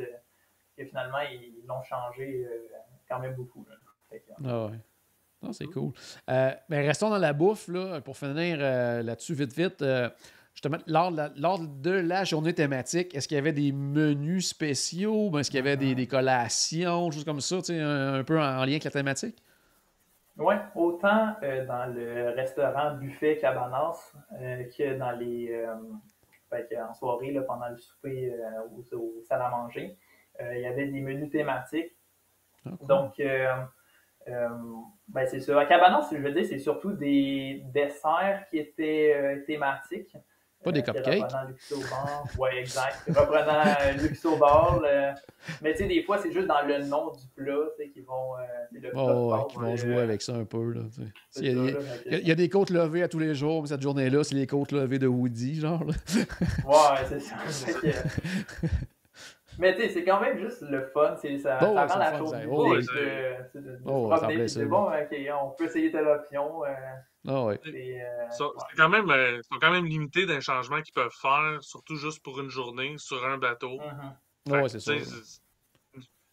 que finalement, ils l'ont changé quand même beaucoup. Là. Ah ouais. Non, c'est cool. Mais restons dans la bouffe, là, pour finir là-dessus vite. Justement, lors de la journée thématique, est-ce qu'il y avait des menus spéciaux? Est-ce qu'il y avait des collations, choses comme ça, un peu en lien avec la thématique? Oui, autant dans le restaurant buffet Cabanas que dans les en soirée, là, pendant le souper aux salles à manger. Il y avait des menus thématiques. Ah, cool. Donc, c'est ça. À Cabanas, je veux dire, c'est surtout des desserts qui étaient thématiques. Pas des cupcakes. Reprenant Luxobar. Oui, exact. Reprenant Luxobar. Mais tu sais, des fois, c'est juste dans le nom du plat qu'ils vont. Qui vont jouer avec ça un peu. Là, il y a des côtes levées à tous les jours, mais cette journée-là, c'est les côtes levées de Woody, genre. Là. Ouais, c'est ça. Mais tu sais, c'est quand même juste le fun. Ça rend la chose c'est bon, on peut essayer telle option. Ils sont quand même limités d'un changement qu'ils peuvent faire, surtout juste pour une journée, sur un bateau. C'est ça.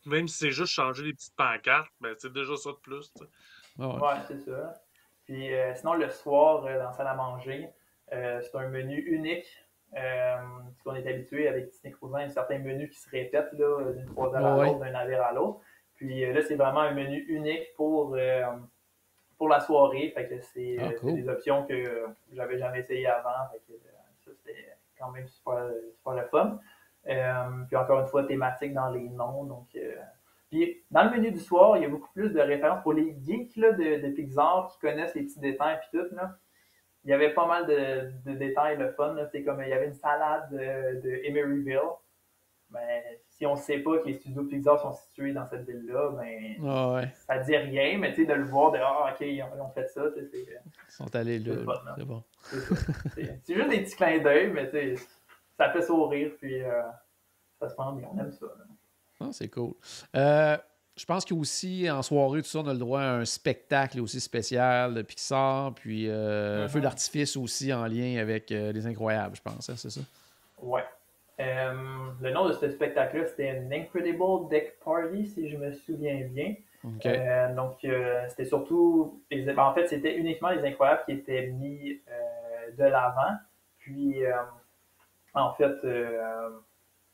Même si c'est juste changer les petites pancartes, c'est déjà ça de plus. Ouais, c'est ça. Puis sinon, le soir, dans la salle à manger, c'est un menu unique. Parce qu'on est habitué avec Disney Cruising, il y a certains menus qui se répètent là, d'une croisière à l'autre, d'un navire à l'autre. Puis là, c'est vraiment un menu unique pour la soirée. Fait que c'est des options que j'avais jamais essayé avant. Fait que, ça, c'était quand même super le fun. Puis encore une fois, thématique dans les noms. Donc, puis dans le menu du soir, il y a beaucoup plus de références pour les geeks là, de Pixar qui connaissent les petits détails et tout. Là. Il y avait pas mal de détails, le fun. C'est comme il y avait une salade de Emeryville. Mais si on ne sait pas que les studios Pixar sont situés dans cette ville-là, ça ne dit rien. Mais de le voir, OK, ils ont fait ça. Ils sont allés là. C'est bon. C'est juste des petits clins d'œil, mais ça fait sourire. Puis ça se prend bien. On aime ça. Ah, c'est cool. Je pense qu'aussi, en soirée, tout ça, on a le droit à un spectacle aussi spécial de Pixar, puis feu d'artifice aussi en lien avec Les Incroyables, je pense, hein, c'est ça? Ouais. Le nom de ce spectacle-là, c'était An Incredible Deck Party, si je me souviens bien. Okay. Donc, c'était surtout... en fait, c'était uniquement Les Incroyables qui étaient mis de l'avant. Puis, en fait,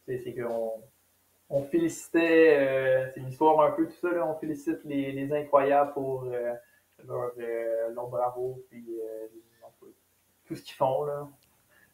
c'est qu'on félicitait, c'est l'histoire un peu tout ça, là, on félicite les Incroyables pour leur bravo, puis tout ce qu'ils font. Là.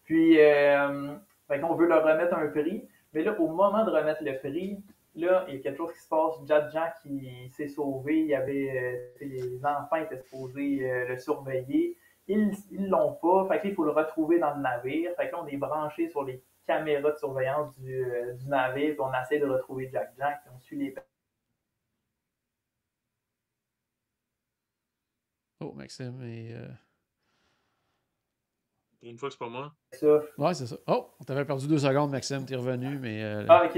Puis, fait qu'on veut leur remettre un prix, mais là, au moment de remettre le prix, là, il y a quelque chose qui se passe. Jadjan qui s'est sauvé, il y avait les enfants étaient supposés le surveiller. Ils l'ont pas, fait qu'il faut le retrouver dans le navire. Fait que là, on est branché sur les caméras de surveillance du navire, puis on essaie de retrouver Jack, puis on suit les... Oh, Maxime et... Une fois que c'est pas moi. Ouais, c'est ça. Oh, on t'avait perdu 2 secondes, Maxime, t'es revenu, mais... Ah, OK.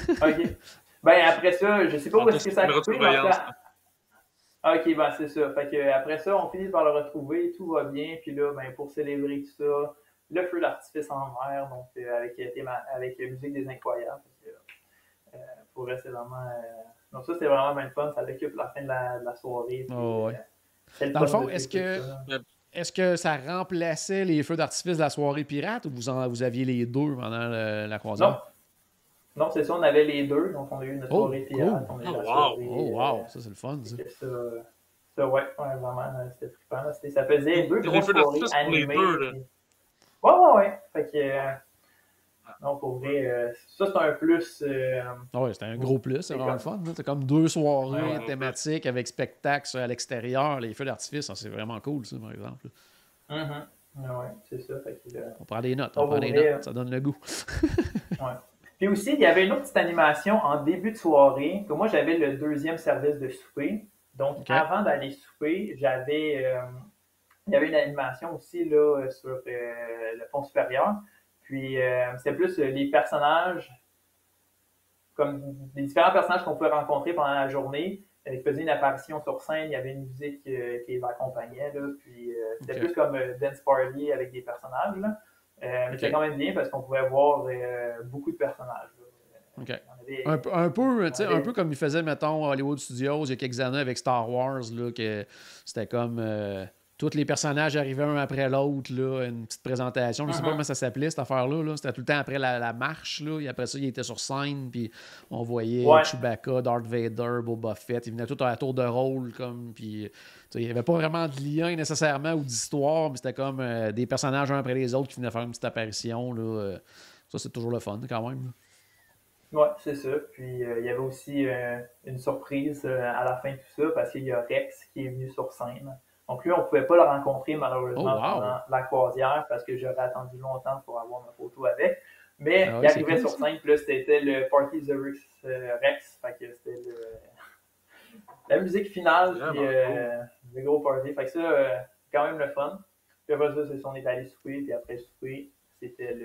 OK. Ben, après ça, je sais pas où est-ce que ça a coupé, mais OK, ben c'est ça. Fait que après ça, on finit par le retrouver, tout va bien, puis là, ben pour célébrer tout ça, le feu d'artifice en mer, donc avec musique des Incroyables. Pour rester vraiment. Donc ça, c'était vraiment bien fun. Ça occupe la fin de la soirée. Puis, oh, ouais. Dans le fond, est-ce que ça remplaçait les feux d'artifice de la soirée pirate ou vous aviez les deux pendant la croisière? Non, c'est ça, on avait les deux. Donc, on a eu notre soirée pirate. Cool. On a eu la soirée, wow, ça, c'est le fun, ça. Ça, ouais, vraiment, c'était trippant. Ça faisait 2 grosses soirées animées. Ouais. Fait que, non, pour vrai, ça, c'est un plus. Oui, c'était un gros plus, c'est vraiment le fun. C'est comme 2 soirées thématiques avec spectacle à l'extérieur, les feux d'artifice, c'est vraiment cool, ça, par exemple. Ouais, c'est ça. Fait que, on prend des notes, ça donne le goût. Ouais. Puis aussi, il y avait une autre petite animation en début de soirée, que moi, j'avais le 2e service de souper. Donc, avant d'aller souper, il y avait une animation aussi là, sur le pont supérieur. Puis, c'était plus les personnages, comme les différents personnages qu'on pouvait rencontrer pendant la journée, qui faisaient une apparition sur scène. Il y avait une musique qui les accompagnait. Là, puis, c'était plus comme Dance Party avec des personnages. Là. Mais c'était quand même bien parce qu'on pouvait voir beaucoup de personnages. Okay. Un peu comme il faisait, mettons, Hollywood Studios il y a quelques années avec Star Wars, là, que c'était comme tous les personnages arrivaient un après l'autre, là, une petite présentation. Je ne sais pas comment ça s'appelait, cette affaire-là. Là. C'était tout le temps après la marche. Là, et après ça, il était sur scène, puis on voyait Chewbacca, Darth Vader, Boba Fett. Ils venaient tous à la tour de rôle. Puis, il n'y avait pas vraiment de lien nécessairement ou d'histoire, mais c'était comme des personnages un après les autres qui venaient faire une petite apparition. Là. Ça, c'est toujours le fun, quand même. Oui, c'est ça. Puis, il y avait aussi une surprise à la fin de tout ça, parce qu'il y a Rex qui est venu sur scène. Donc lui, on ne pouvait pas le rencontrer malheureusement pendant la croisière parce que j'aurais attendu longtemps pour avoir ma photo avec. Mais il arrivait sur scène, puis là, c'était le Party the Rex. Fait que c'était la musique finale, puis le gros party. Fait que ça, quand même le fun. Puis après ça, on est allé souper, puis après souper, c'était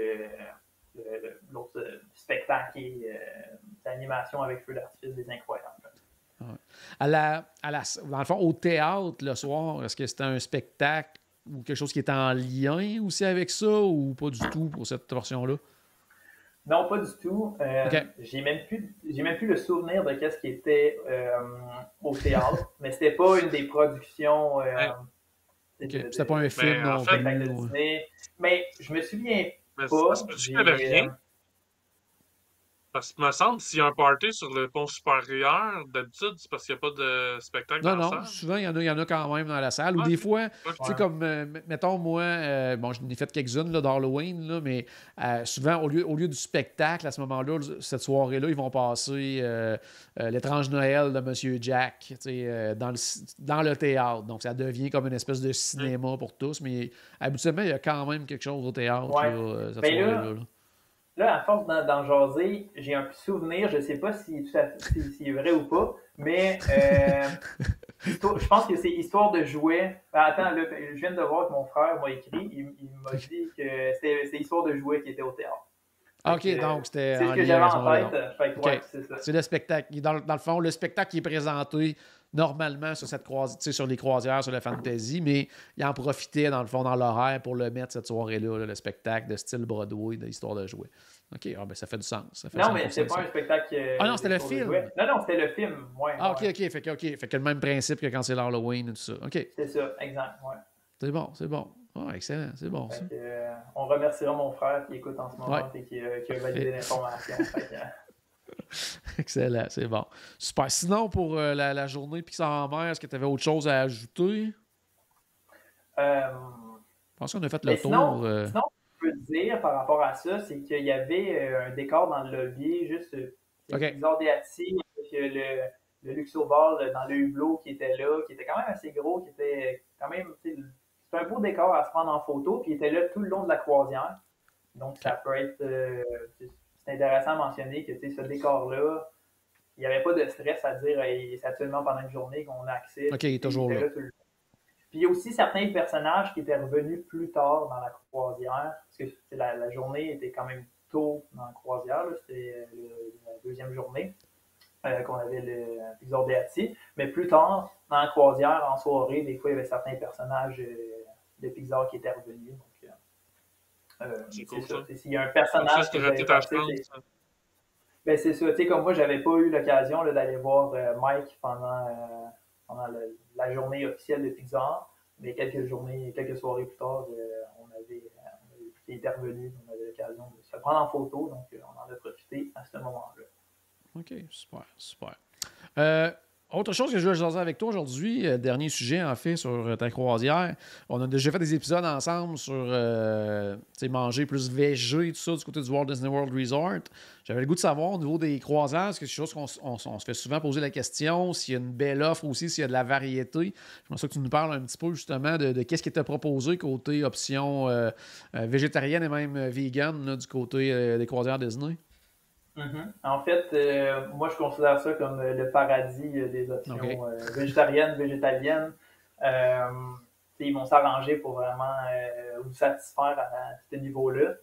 l'autre spectacle et l'animation avec feu d'artifice des Incroyables. Dans le fond, au théâtre, le soir, est-ce que c'était un spectacle ou quelque chose qui était en lien aussi avec ça ou pas du tout pour cette portion-là? Non, pas du tout. J'ai même plus le souvenir de qu'est-ce qui était au théâtre, mais c'était pas une des productions. C'était pas un film non plus. Mais je me souviens pas. Il n'y avait rien. Parce que, me semble, s'il y a un party sur le pont supérieur, d'habitude, c'est parce qu'il n'y a pas de spectacle dans la salle. Non, souvent, il y en a quand même dans la salle. Ou des fois, tu sais, comme, mettons, moi, bon, je n'ai fait quelques-unes là, d'Halloween, là, mais souvent, au lieu du spectacle, à ce moment-là, cette soirée-là, ils vont passer l'étrange Noël de Monsieur Jack, tu sais, dans le théâtre. Donc, ça devient comme une espèce de cinéma pour tous, mais habituellement, il y a quand même quelque chose au théâtre, là, cette soirée-là. Là, à force d'en jaser, j'ai un souvenir, je ne sais pas si c'est vrai ou pas, mais je pense que c'est Histoire de jouets. Attends, là, je viens de voir que mon frère m'a écrit, il m'a dit que c'était Histoire de jouets qui était au théâtre. OK, donc c'était c'est en ce que j'avais en liaison, tête. Fait que, OK. ouais, c'est ça. C'est le spectacle. Dans le fond, le spectacle qui est présenté normalement sur cette sur les croisières, sur la fantasy, mais il en profitait, dans le fond, dans l'horaire pour le mettre cette soirée-là, là, le spectacle de style Broadway, d'histoire de jouer. OK, ben, ça fait du sens. Ça fait Non, mais 100% c'est du pas sens. un spectacle. Ah non, c'était le film. Non, c'était le film. Ouais, Ah, OK, ouais. OK. Fait que le même principe que quand c'est l'Halloween et tout ça. OK. C'est ça, exact. Ouais. C'est bon, c'est bon. Ah, excellent, c'est bon ça. Fait que, on remerciera mon frère qui écoute en ce moment et qui a validé l'information. Excellent, c'est bon. Super. Sinon, pour la journée Pixar en mer, est-ce que tu avais autre chose à ajouter? Je pense qu'on a fait le tour. Sinon, ce que je peux dire par rapport à ça, c'est qu'il y avait un décor dans le lobby, juste Pixar DHC, avec le Luxoval dans le hublot qui était là, qui était quand même assez gros, qui était quand même... C'est un beau décor à se prendre en photo, puis il était là tout le long de la croisière. Donc, ça peut être... c'est intéressant à mentionner que ce décor-là, il n'y avait pas de stress à dire c'est absolument pendant une journée qu'on a accès. OK, il est toujours là. Puis il y a aussi certains personnages qui étaient revenus plus tard dans la croisière, parce que la journée était quand même tôt dans la croisière, c'était la deuxième journée qu'on avait le Pixar DHC. Mais plus tard, dans la croisière, en soirée, des fois, il y avait certains personnages de Pixar qui étaient revenus. Donc, c'est cool, ça. S'il y a un personnage que raté ta chance. Ben, c'est ça. Tu sais, comme moi, j'avais pas eu l'occasion d'aller voir Mike pendant la journée officielle de Pixar, mais quelques soirées plus tard, il était revenu, on avait l'occasion de se prendre en photo, donc on en a profité à ce moment-là. OK, super, super. Autre chose que je veux jaser avec toi aujourd'hui, dernier sujet en fait sur ta croisière. On a déjà fait des épisodes ensemble sur manger plus végé, tout ça, du côté du Walt Disney World Resort. J'avais le goût de savoir au niveau des croisières, est-ce que c'est quelque chose qu'on se fait souvent poser la question, s'il y a une belle offre aussi, s'il y a de la variété. J'aimerais ça que tu nous parles un petit peu justement de qu'est-ce qui était proposé côté option végétarienne et même vegan là, du côté des croisières Disney. Mm-hmm. En fait, moi, je considère ça comme le paradis des options végétariennes, végétaliennes. Ils vont s'arranger pour vraiment vous satisfaire à ce niveau-là.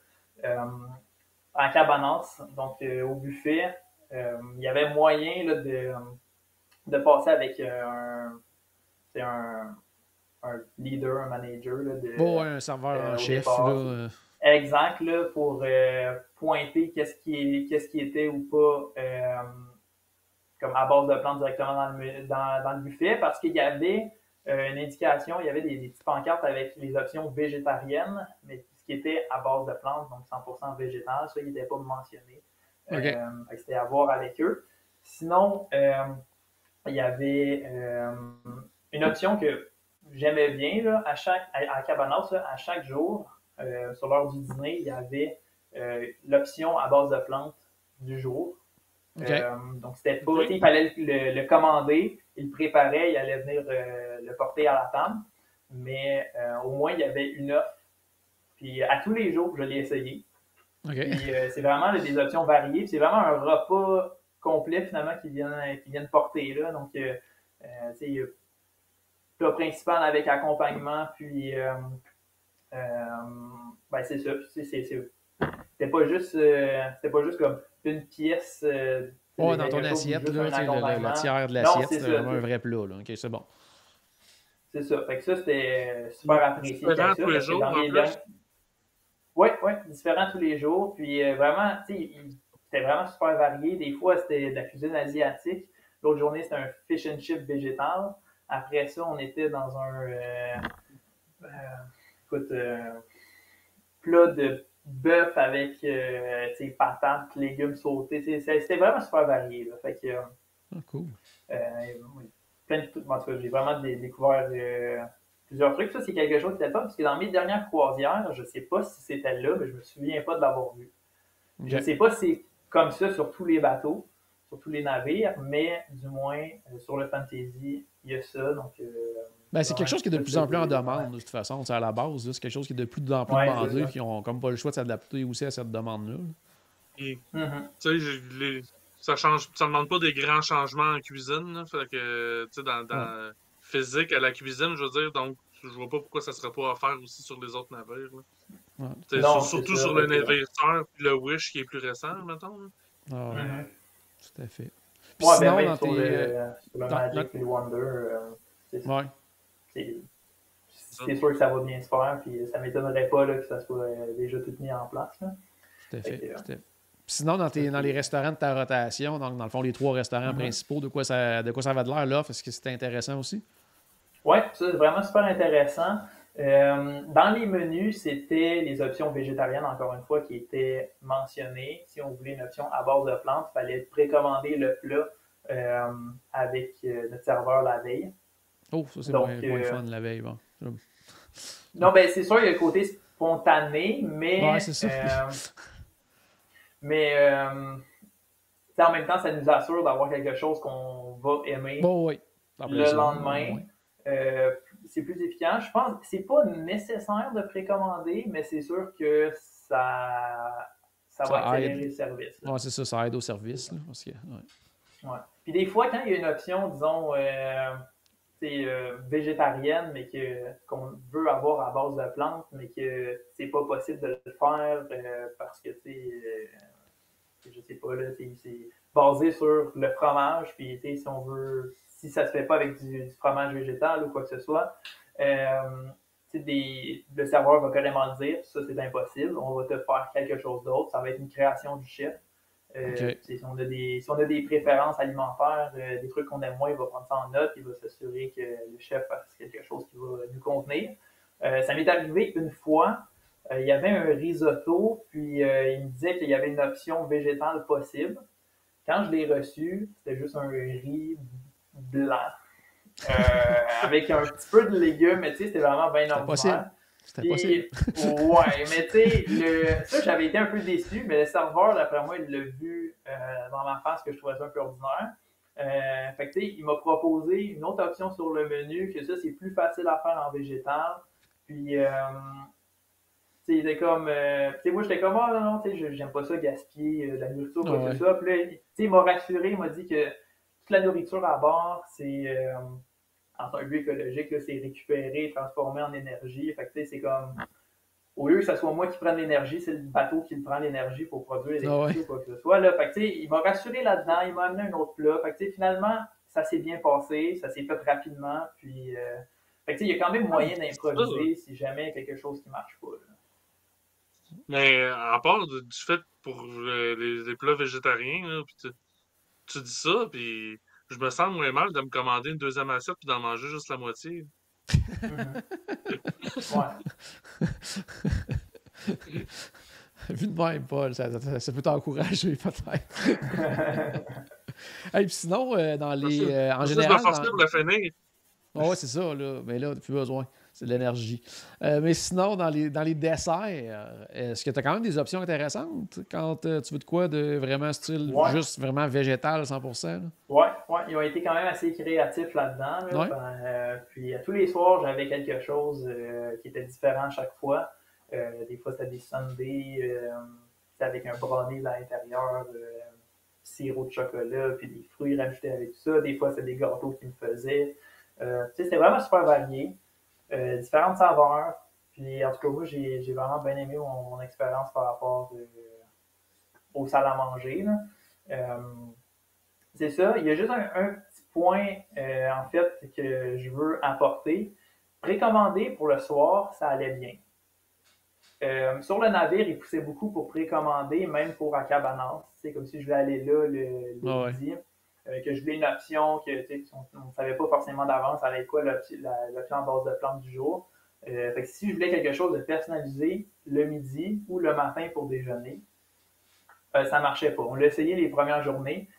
En cabanas, donc au buffet, il y avait moyen là, de passer avec un leader, un manager. Là, un serveur en chef. Là, exact, là, pour pointer qu'est-ce qui était ou pas comme à base de plantes directement dans le buffet, parce qu'il y avait une indication, il y avait des petites pancartes avec les options végétariennes, mais ce qui était à base de plantes, donc 100% végétal, ça, il n'était pas mentionné. Okay. C'était à voir avec eux. Sinon, il y avait une option que j'aimais bien, là, à Cabanas, là, à chaque jour, sur l'heure du dîner, il y avait l'option à base de plantes du jour. Okay. Donc, c'était pas. Il fallait le commander, il le préparait, il allait venir le porter à la table. Mais au moins, il y avait une offre. Puis à tous les jours, je l'ai essayé. Okay. Puis c'est vraiment des options variées. Puis c'est vraiment un repas complet, finalement, qu'ils viennent porter là. Donc, tu sais, plat principal avec accompagnement, puis. Ben c'est ça. C'était pas juste comme une pièce. Dans ton assiette, là, le tiers de l'assiette, c'était vraiment un vrai plat. Là. OK, c'est bon. C'est ça. Fait que ça, c'était super apprécié. Différent tous les jours, en plus. Oui, différent tous les jours. Puis vraiment, tu sais, c'était vraiment super varié. Des fois, c'était de la cuisine asiatique. L'autre journée, c'était un fish and chip végétal. Après ça, on était dans un plat de bœuf avec patates, légumes sautés. C'était vraiment super varié. Là. Fait que, cool. En tout cas, j'ai vraiment découvert plusieurs trucs. Ça, c'est quelque chose qui était pas, parce que dans mes dernières croisières, je ne sais pas si c'était là, mais je ne me souviens pas de l'avoir vu. Okay. Je ne sais pas si c'est comme ça sur tous les bateaux, sur tous les navires, mais du moins, sur le Fantasy, il y a ça. Donc, c'est quelque chose qui est de plus en plus en demande, de toute façon. À la base, c'est quelque chose qui est de plus en plus demandé, qui n'ont comme pas le choix de s'adapter aussi à cette demande-là. Et, tu sais, ça ne demande pas des grands changements en cuisine. Là, fait que, tu sais, dans physique à la cuisine, je veux dire, donc Je vois pas pourquoi ça serait pas offert aussi sur les autres navires. Ouais. Non, surtout c'est ça, sur le fait que- navire Star puis le Wish qui est plus récent, mettons. Là. Ah, ouais, Mhm. tout à fait. Puis Ouais, sinon, même dans sur tes. sur le Dans- Magic et le Wonder, c'est Ouais, c'est- Ça. c'est sûr que ça va bien se faire, puis ça m'étonnerait pas là, que ça soit déjà tout mis en place. Là. tout à fait. Fait que, Tout à fait. Puis sinon, dans les restaurants de ta rotation, donc dans le fond, les 3 restaurants principaux, de quoi ça avait de l'air là? Est-ce que c'était intéressant aussi? Ouais, ça c'est vraiment super intéressant. Dans les menus, c'était les options végétariennes, encore une fois, qui étaient mentionnées. Si on voulait une option à base de plantes, il fallait précommander le plat avec notre serveur la veille. Oh, ça, c'est Donc, moins fun la veille. Bon. Non, ben c'est sûr, il y a le côté spontané, mais Ouais, c'est ça. mais en même temps, ça nous assure d'avoir quelque chose qu'on va aimer Bon, oui. Après le ça, lendemain. ouais. C'est plus efficace. Je pense que c'est pas nécessaire de précommander, mais c'est sûr que ça va accélérer le service. Ouais, c'est ça, ça aide au service. Là, parce que, ouais. Ouais. Puis des fois, quand il y a une option, disons, végétarienne, mais qu'on veut avoir à base de plantes, mais que c'est pas possible de le faire parce que, je sais pas, là, c'est basé sur le fromage, puis si ça se fait pas avec du fromage végétal ou quoi que ce soit, le serveur va carrément dire, ça c'est impossible, on va te faire quelque chose d'autre, ça va être une création du chef. Okay. Si on a des préférences alimentaires, des trucs qu'on aime moins, il va prendre ça en note, il va s'assurer que le chef fasse quelque chose qui va nous convenir. Ça m'est arrivé une fois, il y avait un risotto, puis il me disait qu'il y avait une option végétale possible. Quand je l'ai reçu, c'était juste un riz blanc avec un petit peu de légumes, mais tu sais, c'était vraiment bien ordinaire. C'était possible. Ouais, mais tu sais, ça, j'avais été un peu déçu, mais le serveur, d'après moi, il l'a vu dans ma face que je trouvais ça un peu ordinaire. Fait que tu sais, il m'a proposé une autre option sur le menu, que ça, c'est plus facile à faire en végétal. Puis, tu sais, il était comme, tu sais, moi, j'étais comme, ah non, tu sais, j'aime pas ça gaspiller de la nourriture, quoi que ce soit. Puis là, tu sais, il m'a rassuré, il m'a dit que toute la nourriture à bord, c'est en un but écologique, là, c'est récupéré, transformé en énergie. Fait que tu sais, c'est comme, au lieu que ce soit moi qui prenne l'énergie, c'est le bateau qui prend l'énergie pour produire l'électricité ou quoi que ce soit. Là. Fait que tu sais, il m'a rassuré là-dedans, il m'a amené un autre plat. Fait que tu sais, finalement, ça s'est bien passé, ça s'est fait rapidement. Puis, fait que tu sais, il y a quand même moyen d'improviser si jamais il y a quelque chose qui marche pas. Là. Mais à part du fait pour les plats végétariens, là, tu dis ça, puis je me sens moins mal de me commander une deuxième assiette puis d'en manger juste la moitié. Ouais. Vu de même, Paul, ça peut t'encourager peut-être. Et puis sinon, dans les. En général. Je vais forcer pour le finir. Oui, c'est ça, là. Mais là, plus besoin. C'est de l'énergie. Mais sinon, dans les desserts, est-ce que tu as quand même des options intéressantes quand tu veux de quoi de vraiment style juste vraiment végétal 100%? Oui, ils ont été quand même assez créatifs là-dedans. Là. Ouais. Puis tous les soirs, j'avais quelque chose qui était différent chaque fois. Des fois, c'était des sundaes avec un brownie à l'intérieur, sirop de chocolat, puis des fruits rajoutés avec tout ça. Des fois, c'était des gâteaux qu'ils me faisaient. C'était vraiment super varié. Différentes saveurs. Puis en tout cas, moi, j'ai vraiment bien aimé mon expérience par rapport aux salles à manger. Là. C'est ça. Il y a juste un petit point, en fait, que je veux apporter. Précommander pour le soir, ça allait bien. Sur le navire, il poussait beaucoup pour précommander, même pour à Cabanas. C'est comme si je voulais aller là le midi. Que je voulais une option que on ne savait pas forcément d'avance ça allait être quoi l'option en base de plantes du jour. Fait que si je voulais quelque chose de personnalisé le midi ou le matin pour déjeuner, ça ne marchait pas. On l'a essayé les premières journées.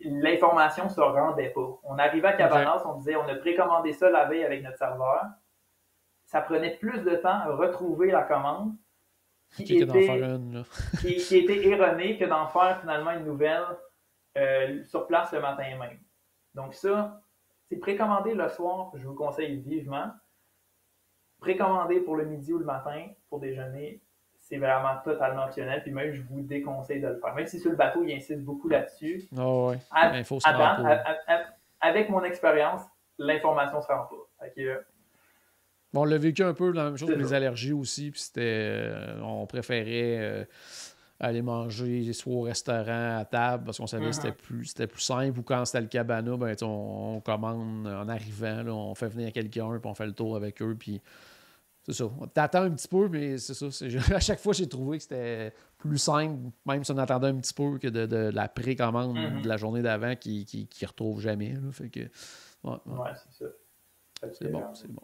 L'information ne se rendait pas. On arrivait à Cabanas, on disait on a précommandé ça la veille avec notre serveur. Ça prenait plus de temps à retrouver la commande qui était erronée que d'en faire finalement une nouvelle sur place le matin même. Donc ça, c'est précommander le soir, je vous conseille vivement. Précommander pour le midi ou le matin pour déjeuner, c'est vraiment totalement optionnel. Puis même, je vous déconseille de le faire. Même si sur le bateau, il insiste beaucoup là-dessus. Oh ouais. Avec mon expérience, l'information ne se rend pas. Fait que, Bon, on l'a vécu un peu la même chose C'est pour les ça. allergies aussi, puis c'était... on préférait aller manger soit au restaurant, à table, parce qu'on savait que c'était plus simple, ou quand c'était le cabana, ben, on commande en arrivant, là, on fait venir quelqu'un, puis on fait le tour avec eux, puis c'est ça. On t'attend un petit peu, mais c'est ça. À chaque fois, j'ai trouvé que c'était plus simple, même si on attendait un petit peu, que de la précommande de la journée d'avant qui retrouve jamais. Là. Fait que, Ouais, c'est ça. C'est bon, c'est bon.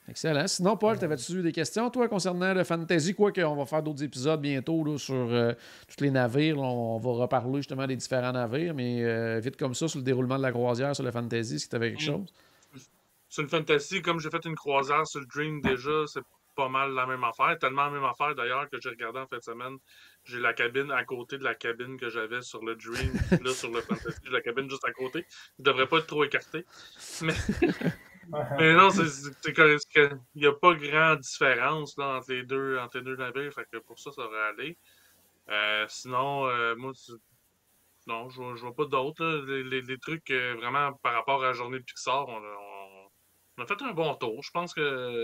Excellent. Sinon, Paul, t'avais-tu des questions, toi, concernant le fantasy? Quoi qu'on va faire d'autres épisodes bientôt là, sur tous les navires. Là, on va reparler justement des différents navires, mais vite comme ça, sur le déroulement de la croisière, sur le fantasy, est-ce que t'avais quelque chose? Sur le fantasy, comme j'ai fait une croisière sur le Dream déjà, c'est pas mal la même affaire. Tellement la même affaire d'ailleurs que j'ai regardé en fin de semaine. J'ai la cabine à côté de la cabine que j'avais sur le Dream. Là, sur le fantasy, j'ai la cabine juste à côté. Je devrais pas être trop écarté. Mais, mais non, c'est correct. Il n'y a pas grande différence là, entre les deux navires. Fait que pour ça, ça aurait allé. Sinon, moi, non, je vois pas d'autres. Les trucs vraiment par rapport à la journée de Pixar, on a fait un bon tour. Je pense que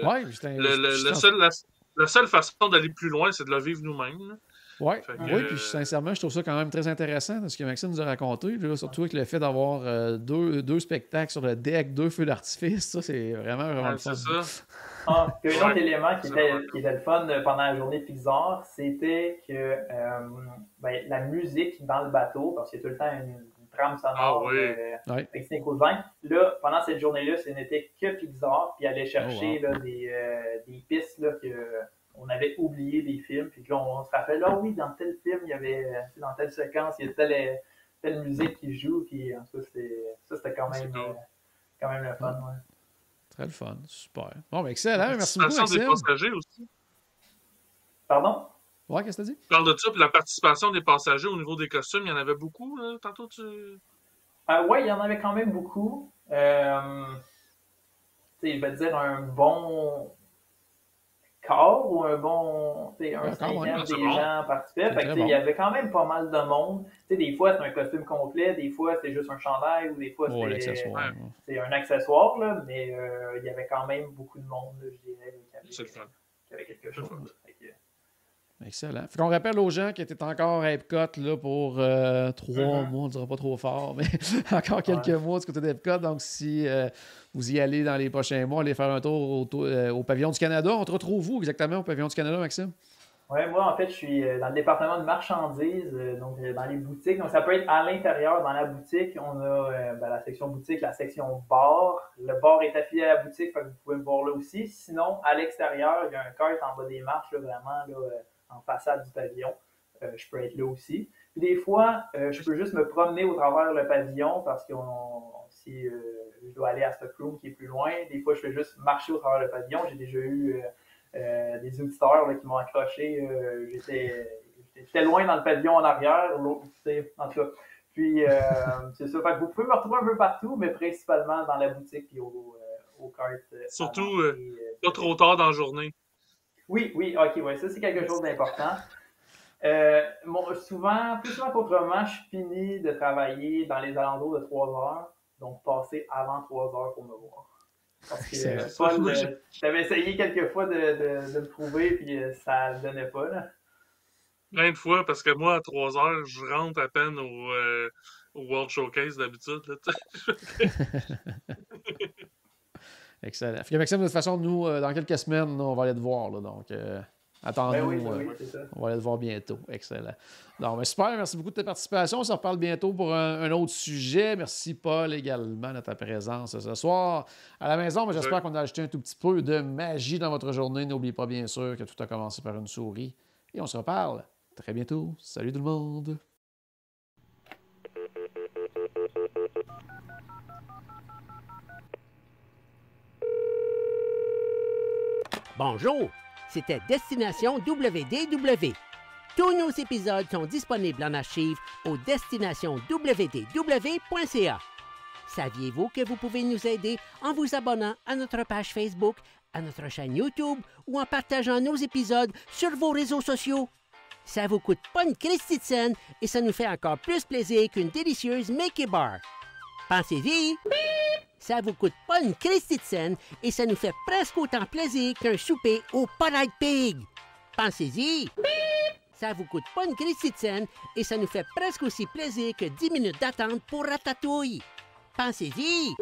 la seule façon d'aller plus loin, c'est de le vivre nous-mêmes. Là. Oui, puis sincèrement, je trouve ça quand même très intéressant ce que Maxime nous a raconté. Là, surtout avec le fait d'avoir deux spectacles sur le deck, 2 feux d'artifice, ça, c'est vraiment le fun. C'est ça. Il y a un autre élément qui était le fun pendant la journée Pixar, c'était que la musique dans le bateau, parce qu'il y a tout le temps une trame sonore avec Snake Vine. Là, pendant cette journée-là, ce n'était que Pixar, puis allait chercher des pistes là, on avait oublié des films, puis là, on se rappelle, oui, dans tel film, il y avait, dans telle séquence, il y a telle musique qui joue, puis en tout cas, c'était quand même le fun. Ouais. Très le fun, super. Bon, ben excellent, merci beaucoup, Maxime. Des passagers aussi. Pardon? Ouais, qu'est-ce que tu as dit? Tu parles de ça, puis la participation des passagers au niveau des costumes, il y en avait beaucoup, là, tantôt tu... Oui, il y en avait quand même beaucoup. Je vais dire un bon quart ou un bon cinquième des gens participaient. Fait que, il y avait quand même pas mal de monde. Des fois, c'est un costume complet, des fois, c'est juste un chandail, ou des fois, c'est un accessoire, là, mais il y avait quand même beaucoup de monde, là, je dirais, qui avait quelque chose. Excellent. Fait qu'on rappelle aux gens qui étaient encore à Epcot là, pour 3 mois, on ne dira pas trop fort, mais encore quelques mois du côté d'Epcot. Donc, si vous y allez dans les prochains mois, allez faire un tour au Pavillon du Canada. On te retrouve où exactement au Pavillon du Canada, Maxime? Oui, moi, en fait, je suis dans le département de marchandises, donc dans les boutiques. Donc, ça peut être à l'intérieur, dans la boutique. On a la section boutique, la section bar. Le bar est affilié à la boutique, fait que vous pouvez me voir là aussi. Sinon, à l'extérieur, il y a un kart en bas des marches, là, vraiment, là, en façade du pavillon. Je peux être là aussi. Puis des fois, je peux juste me promener au travers le pavillon parce que si je dois aller à Stockholm qui est plus loin, des fois, je fais juste marcher au travers le pavillon. J'ai déjà eu des auditeurs là, qui m'ont accroché. J'étais loin dans le pavillon en arrière. En tout cas. Puis, c'est ça. Fait que vous pouvez me retrouver un peu partout, mais principalement dans la boutique et au kart. Surtout, pas trop tard dans la journée. Oui, ok, ouais, ça c'est quelque chose d'important. Plus souvent qu'autrement, je finis de travailler dans les alentours de 3 heures, donc passer avant 3 heures pour me voir. Parce que Paul, j'avais essayé quelques fois de me trouver, puis ça ne donnait pas. Là. Plein de fois, parce que moi, à 3 heures, je rentre à peine au World Showcase d'habitude. Excellent. Fait que Maxime, de toute façon, nous, dans quelques semaines, on va aller te voir. Là, donc, attends-nous. On va aller te voir bientôt. Excellent. Donc, super. Merci beaucoup de ta participation. On se reparle bientôt pour un autre sujet. Merci, Paul, également, de ta présence ce soir à la maison. Mais j'espère qu'on a ajouté un tout petit peu de magie dans votre journée. N'oubliez pas, bien sûr, que tout a commencé par une souris. Et on se reparle très bientôt. Salut tout le monde. Bonjour, c'était Destination WDW. Tous nos épisodes sont disponibles en archive au destinationswdw.ca. Saviez-vous que vous pouvez nous aider en vous abonnant à notre page Facebook, à notre chaîne YouTube ou en partageant nos épisodes sur vos réseaux sociaux? Ça vous coûte pas une christie de scène et ça nous fait encore plus plaisir qu'une délicieuse Mickey Bar. Pensez-y! Ça vous coûte pas une Christie de scène et ça nous fait presque autant plaisir qu'un souper au Polite Pig. Pensez-y! Ça vous coûte pas une Christie de scène et ça nous fait presque aussi plaisir que 10 minutes d'attente pour Ratatouille. Pensez-y!